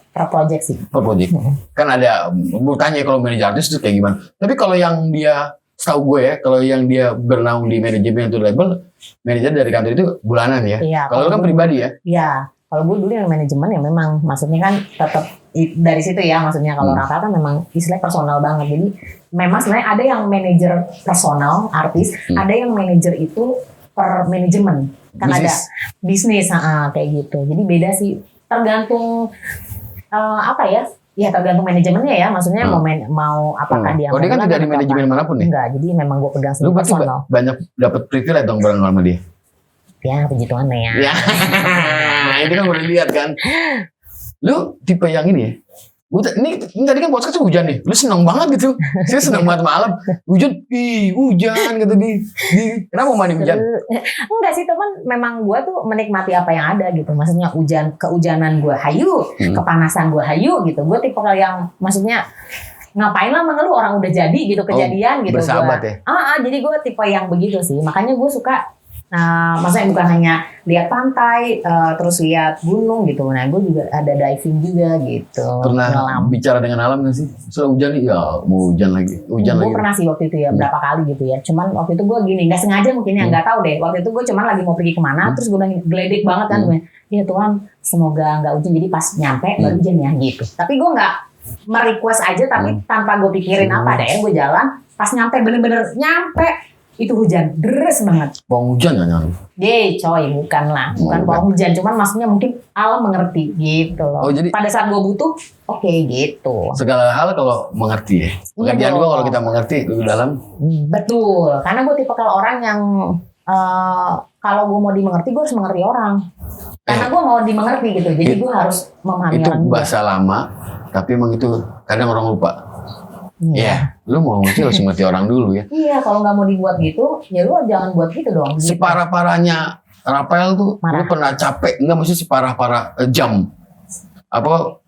per project sih. Per project. Kan ada, gue tanya kalau manajer artis itu kayak gimana. Tapi kalau yang dia, setahu gue ya, kalau yang dia bernaung di manajemen itu label, manajer dari kantor itu bulanan ya. Iya. Kalau lu kan pribadi ya. Iya. Kalau gue dulu yang manajemen ya memang maksudnya kan tetap dari situ ya, maksudnya kalau Rafael kan memang istilahnya personal banget. Jadi memang sebenarnya ada yang manajer personal artis, ada yang manajer itu per manajemen. Kan ada bisnis kayak gitu. Jadi beda sih, tergantung apa ya? Ya tergantung manajemennya ya, maksudnya mau apakah dia. Oh dia kan tidak di manajemen manapun ya? Enggak, jadi memang gue pegang sendiri personal. Banyak dapat privilege dong bareng sama dia. Ya puji Tuhan ya. Itu kan udah lihat kan. Lu tipe yang ini ya. Ini tadi kan podcast hujan nih. Lu seneng banget gitu. Saya seneng banget malam. Hujan gitu di. Kenapa mandi hujan? Enggak sih teman, memang gue tuh menikmati apa yang ada gitu. Maksudnya kehujanan gue hayu, kepanasan gue hayu gitu. Gue tipe yang maksudnya ngapain lah mengeluh, orang udah jadi gitu kejadian gitu. Bersahabat ya. Jadi gue tipe yang begitu sih. Makanya gue suka maksudnya bukan hanya lihat pantai, terus lihat gunung gitu. Nah, gue juga ada diving juga gitu. Pernah bicara dengan alam nggak sih? Soal hujan nih, ya mau hujan lagi. Gue pernah sih waktu itu ya, berapa kali gitu ya. Cuman waktu itu gue gini, nggak sengaja mungkin ya, nggak tahu deh. Waktu itu gue cuman lagi mau pergi kemana, terus gue udah geledek banget kan. Ya Tuhan, semoga nggak hujan. Jadi pas nyampe baru hujan ya gitu. Tapi gue nggak merequest aja, tapi tanpa gue pikirin apa deh. Gue jalan, pas nyampe bener-bener nyampe. Itu hujan, deres banget. Pohon hujan gak nyaru? Coy, bukan lah. Bukan pohon hujan, cuman maksudnya mungkin alam mengerti gitu loh. Jadi pada saat gue butuh, oke gitu. Segala hal kalau mengerti ya. Pekerjaan gue kalau kita mengerti lebih dalam. Betul, karena gue tipe kalau orang yang kalau gue mau dimengerti, gue harus mengerti orang. Karena gue mau dimengerti gitu, jadi gue harus memahami orang. Itu bahasa lama, tapi emang itu kadang orang lupa. Iya, lu mau ngerti harus ngerti orang dulu ya. Iya, kalau nggak mau dibuat gitu, ya lu jangan buat gitu dong. Gitu. Separah-parahnya Rafael tuh, lu pernah capek? Enggak, mesti separah-parah jam. Apa?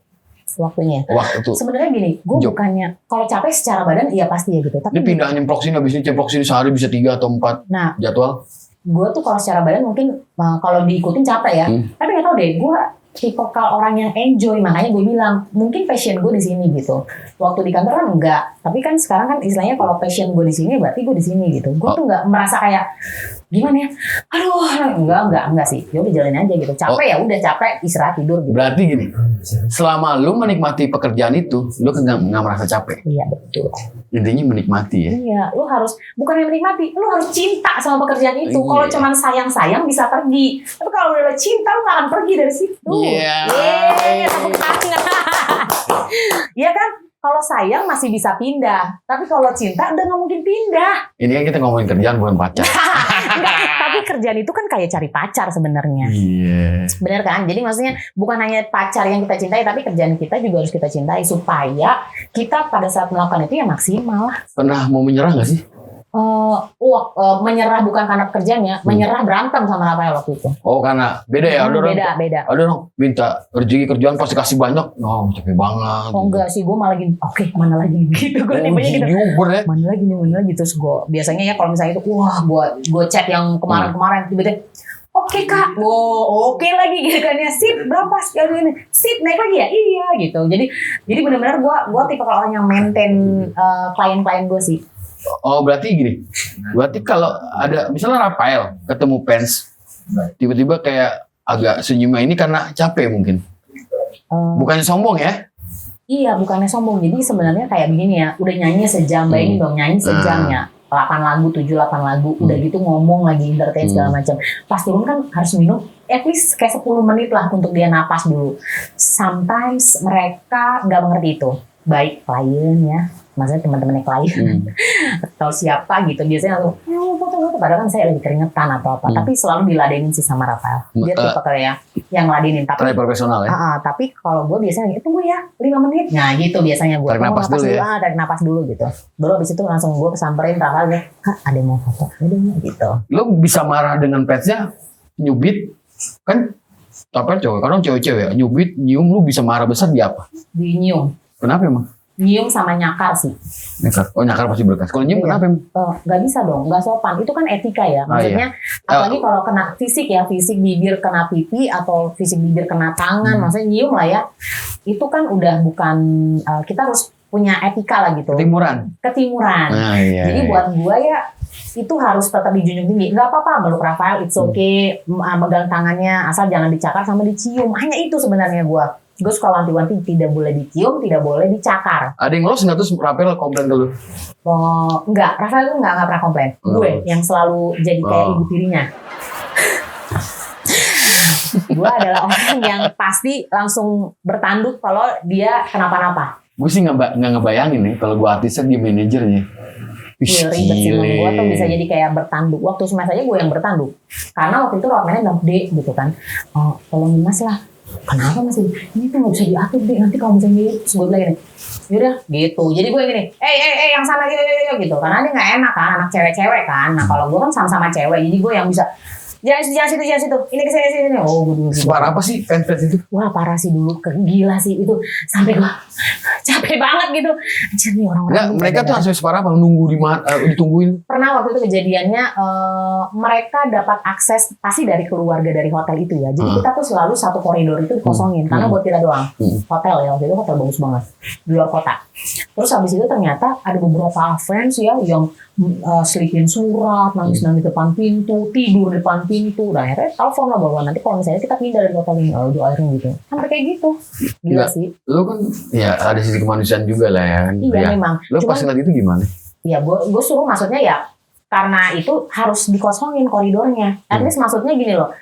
Waktunya. Waktu. Sebenarnya gini, gue bukannya, kalau capek secara badan, iya pasti ya gitu. Tapi ini pindah nyemplok sini, habis ini cemplok sini sehari bisa 3 atau 4 jadwal. Gue tuh kalau secara badan mungkin, kalau diikutin capek ya. Tapi nggak tahu deh, gue tipe orang yang enjoy, makanya gue bilang mungkin passion gue di sini gitu. Waktu di kantor kan enggak, tapi kan sekarang kan istilahnya kalau passion gue di sini berarti gue di sini gitu. Gue tuh nggak merasa kayak gimana ya, aduh enggak sih, ya udah jalanin aja gitu. Capek ya udah capek, istirahat tidur gitu. Berarti gini, selama lu menikmati pekerjaan itu, lu kan nggak merasa capek. Iya betul. Intinya menikmati ya. Iya, lu harus bukan yang menikmati, lu harus cinta sama pekerjaan itu. Kalau cuman sayang bisa pergi, tapi kalau udah cinta lu nggak akan pergi dari situ. Tepuk tangan. Iya kan? Kalau sayang masih bisa pindah, tapi kalau cinta udah nggak mungkin pindah. Ini kan kita ngomongin kerjaan bukan pacar. Enggak, tapi kerjaan itu kan kayak cari pacar sebenarnya. Iya. Bener kan? Jadi maksudnya bukan hanya pacar yang kita cintai, tapi kerjaan kita juga harus kita cintai supaya kita pada saat melakukan itu ya maksimal. Pernah mau menyerah nggak sih? Menyerah bukan karena pekerjaannya, menyerah berantem sama Rafael waktu itu. Oh karena beda ya? Beda. Ada dong minta rezeki kerjaan pasti kasih banyak, capek banget. Oh enggak sih, gue malah gini, oke, mana lagi gitu, gue tipenya gitu. Ya? Mana lagi terus gue biasanya ya kalau misalnya itu, gue chat yang kemarin tiba-tiba, oke kak, oke lagi gitu kan ya, sip berapa sekali ini, sip naik lagi ya, iya gitu. Jadi benar-benar gue tipe orang yang maintain klien-klien gue sih. Oh berarti gini, berarti kalau ada misalnya Rafael ketemu fans, tiba-tiba kayak agak senyumnya ini karena capek mungkin, bukannya sombong ya? Iya bukannya sombong, jadi sebenarnya kayak begini ya, udah nyanyi sejam, bayangin dong nyanyi sejam ya, 8 lagu, 7-8 lagu, udah gitu ngomong lagi entertain segala macam, pas turun kan harus minum at least kayak 10 menit lah untuk dia napas dulu. Sometimes mereka nggak mengerti itu, baik klien ya, maksudnya teman-temannya klien atau siapa gitu, biasanya langsung foto-foto, padahal kan saya lagi keringetan atau apa, tapi selalu diladenin sih sama Rafael. Dia tipe kayak yang ngeladenin, tapi profesional ya. Tapi kalau gue biasanya tunggu ya 5 menit, nah gitu biasanya gue tarik napas dulu ya, tarik napas dulu gitu, baru abis itu langsung gue kesamperin Rafael, ada yang mau foto, ada gitu. Lo bisa marah dengan fansnya, nyubit kan, tapi cowok, kadang cewek-cewek nyubit, nyium, lu bisa marah besar di apa? Di nyium. Kenapa emang? Nyium sama nyakar sih. Nyakar pasti berkas. Kalau nyium kenapa? Nggak bisa dong, nggak sopan. Itu kan etika ya. Maksudnya, apalagi kalau kena fisik ya, fisik bibir kena pipi atau fisik bibir kena tangan, maksudnya nyium lah ya. Itu kan udah bukan, kita harus punya etika lah gitu. Ketimuran. Jadi buat gua ya, itu harus tetap dijunjung tinggi. Nggak apa-apa meluk Rafael, it's okay. Megang tangannya, asal jangan dicakar sama dicium. Hanya itu sebenarnya gua. Gue suka wanti-wanti, tidak boleh dicium, tidak boleh dicakar. Ada yang los nggak tuh Rapel komplain ke lu? Oh, enggak, Rafael tuh enggak pernah komplain. Gue yang selalu jadi kayak ibu tirinya. Gue adalah orang yang pasti langsung bertanduk kalau dia kenapa-napa. Gue sih nggak ngebayangin nih kalau gue artisnya dia manajernya. Iya, ribet sih. Gue tuh bisa jadi kayak bertanduk. Waktu smash aja gue yang bertanduk. Karena waktu itu roadman-nya bilang, "Dek," gitu kan. "Oh, tolongin Mas lah." "Kenapa Mas? Ini tuh nggak bisa diatur, Dek. Nanti kalau misalnya gitu." Terus gue bilang gini, "Yaudah gitu." Jadi gue gini, yang sana gitu. Karena dia nggak enak kan, anak cewek-cewek kan. Nah kalau gue kan sama-sama cewek, jadi gue yang bisa jangan situ. Ini kesini. Oh, gue dulu. Separah apa sih fans itu? Wah, parah sih dulu. Gila sih itu. Sampai gue capek banget gitu. Anjir nih orang-orang. Enggak, mereka tuh langsung separah apa? Nunggu di mana? Ditungguin. Pernah waktu itu kejadiannya mereka dapat akses pasti dari keluarga dari hotel itu ya. Jadi kita tuh selalu satu koridor itu dikosongin karena buat kita doang. Hotel ya, waktu itu hotel bagus banget di luar kota. Terus habis itu ternyata ada beberapa fans ya yang selipin surat, nangis-nangis depan pintu, tidur depan pintu. Nah, akhirnya telepon lah bahwa nanti kalau misalnya kita pindah dari hotel ini, akhirnya gitu. Sampai kayak gitu. Gila sih. Lu kan ya ada sisi kemanusiaan juga lah ya kan. Iya ya. Memang. Lu pas ngeliat itu gimana? Ya gue suruh maksudnya ya karena itu harus dikosongin koridornya. At least maksudnya gini loh.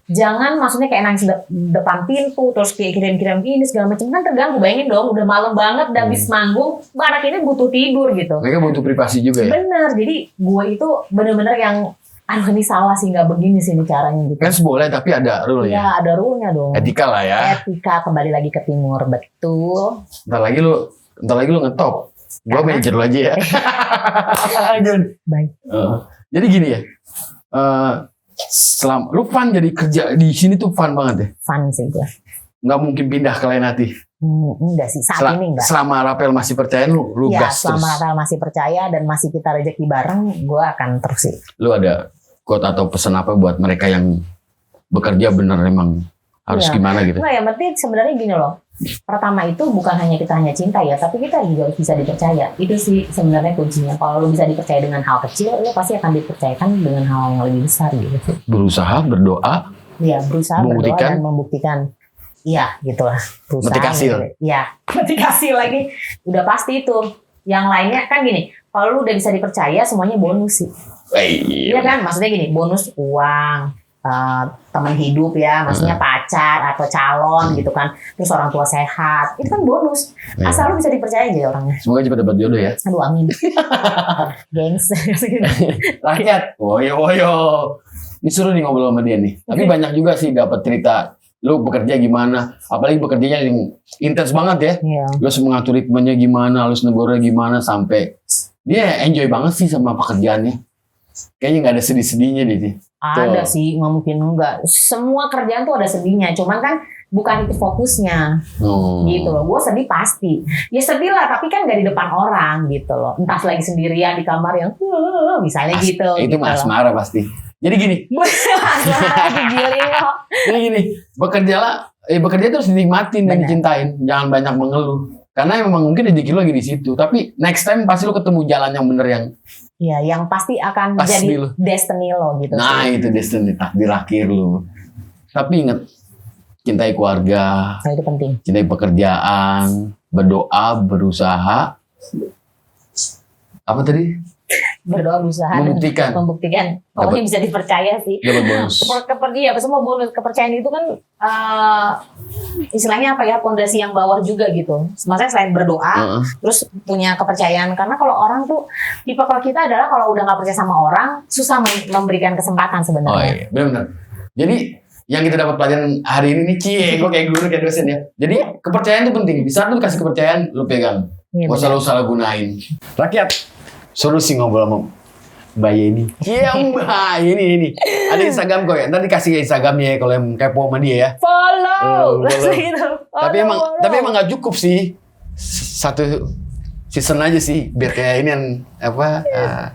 Jangan maksudnya kayak nangis depan pintu terus kayak kirim-kirim ini segala macam kan terganggu. Bayangin dong udah malam banget udah habis manggung, anak ini butuh tidur gitu. Mereka butuh privasi juga ya. Bener. Jadi gue itu bener-bener yang aduh ini salah sih nggak begini sih ini caranya gitu. Fans boleh tapi ada rule ya. Ya ada rule-nya dong. Etika lah ya. Etika kembali lagi ke timur betul. Ntar lagi lu ngetop. Gue manajer lu aja ya. Baik. Jadi gini ya. Lu fun jadi kerja di sini tuh fun banget ya. Fun sih gue. Nggak mungkin pindah ke lain hati. Enggak sih saat ini enggak. Selama Rapel masih percaya lu ya, gas terus. Selama Rapel masih percaya dan masih kita rezeki bareng, gue akan terus sih. Lu ada quote atau pesan apa buat mereka yang bekerja bener emang harus gimana gitu? Enggak, yang penting sebenarnya gini loh. Pertama itu bukan hanya kita hanya cinta ya, tapi kita juga bisa dipercaya. Itu sih sebenarnya kuncinya. Kalau lu bisa dipercaya dengan hal kecil, lu pasti akan dipercayakan dengan hal yang lebih besar gitu. Berusaha, berdoa. Iya, berusaha, berdoa dan membuktikan. Iya, gitulah. Metik hasil. Iya, metik hasil lagi. Udah pasti itu. Yang lainnya kan gini, kalau lu udah bisa dipercaya semuanya bonus sih. Iya kan, maksudnya gini, bonus uang. Teman hidup ya, maksudnya pacar atau calon gitu kan, terus orang tua sehat, itu kan bonus. Asal lu bisa dipercaya aja orangnya. Semoga cepat dapat jodoh ya. Aduh amin. Gengs. Rakyat, woyo. Disuruh nih ngobrol sama dia nih. Tapi banyak juga sih dapat cerita. Lu bekerja gimana? Apalagi bekerjanya yang intens banget ya. Iya. Lu harus mengatur ritmenya gimana, harus negornya gimana sampai dia enjoy banget sih sama pekerjaannya. Kayaknya nggak ada sedih-sedihnya deh. Ada sih, nggak mungkin enggak. Semua kerjaan tuh ada sedihnya, cuman kan bukan itu fokusnya. Gitu loh. Gue sedih pasti. Ya sedih lah, tapi kan nggak di depan orang gitu loh. Entah lagi sendirian di kamar yang misalnya gitu. Itu gitu asmara pasti. Jadi gini. Jadi gini, bekerja terus dinikmatin dan dicintain. Jangan banyak mengeluh. Karena memang mungkin rezeki lu lagi di situ. Tapi next time pasti lu ketemu jalan yang bener yang ya, yang pasti akan jadi destiny lo gitu. Nah, itu destiny, takdir akhir lo. Tapi ingat, cintai keluarga. Nah, itu penting. Cintai pekerjaan, berdoa, berusaha. Apa tadi? Berdoa, berusaha, membuktikan. Pokoknya bisa dipercaya sih. Dapat bonus. Semua bonus. Kepercayaan itu kan istilahnya apa ya, pondasi yang bawah juga gitu. Maksudnya selain berdoa, terus punya kepercayaan. Karena kalau orang tuh, tipe kalau kita adalah kalau udah nggak percaya sama orang, susah memberikan kesempatan sebenarnya. Oh iya, benar. Jadi yang kita dapat pelajaran hari ini nih, gue kayak guru, kayak dosen ya. Jadi kepercayaan itu penting. Bisa lu kasih kepercayaan, lu pegang. Gak usah lu salah gunain. Rakyat, solusi ngobrol sama Mbak Yeni. Iya Mbak ini. Ada Instagram kok ya. Nanti dikasih Instagramnya ya kalau yang kepo sama dia ya. Follow. Gitu. Tapi emang nggak cukup sih. Satu season aja sih. Biar kayak ini yang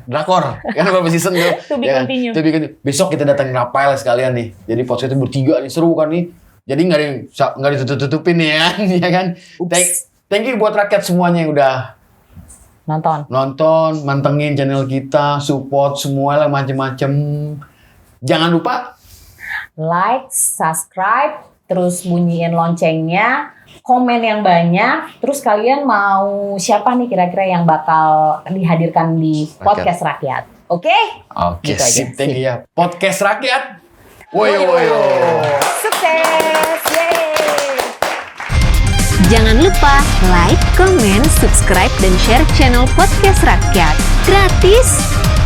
drakor. Kan beberapa season tuh. To be continue. Besok kita datangin Rapel sekalian nih. Jadi podcast itu bertiga nih, seru kan nih. Jadi nggak ditutup-tutupin nih ya. Ya kan. Thank you buat rakyat semuanya yang udah nonton, mantengin channel kita, support semua lah macem-macem. Jangan lupa like, subscribe, terus bunyiin loncengnya komen yang banyak. Terus kalian mau siapa nih kira-kira yang bakal dihadirkan di podcast rakyat? Oke? Oke, Gitu aja. sip, thank you ya. Podcast rakyat. Woyo. Sukses. Yeay. Jangan lupa like, comment, subscribe, dan share channel Podcast Rakyat. Gratis!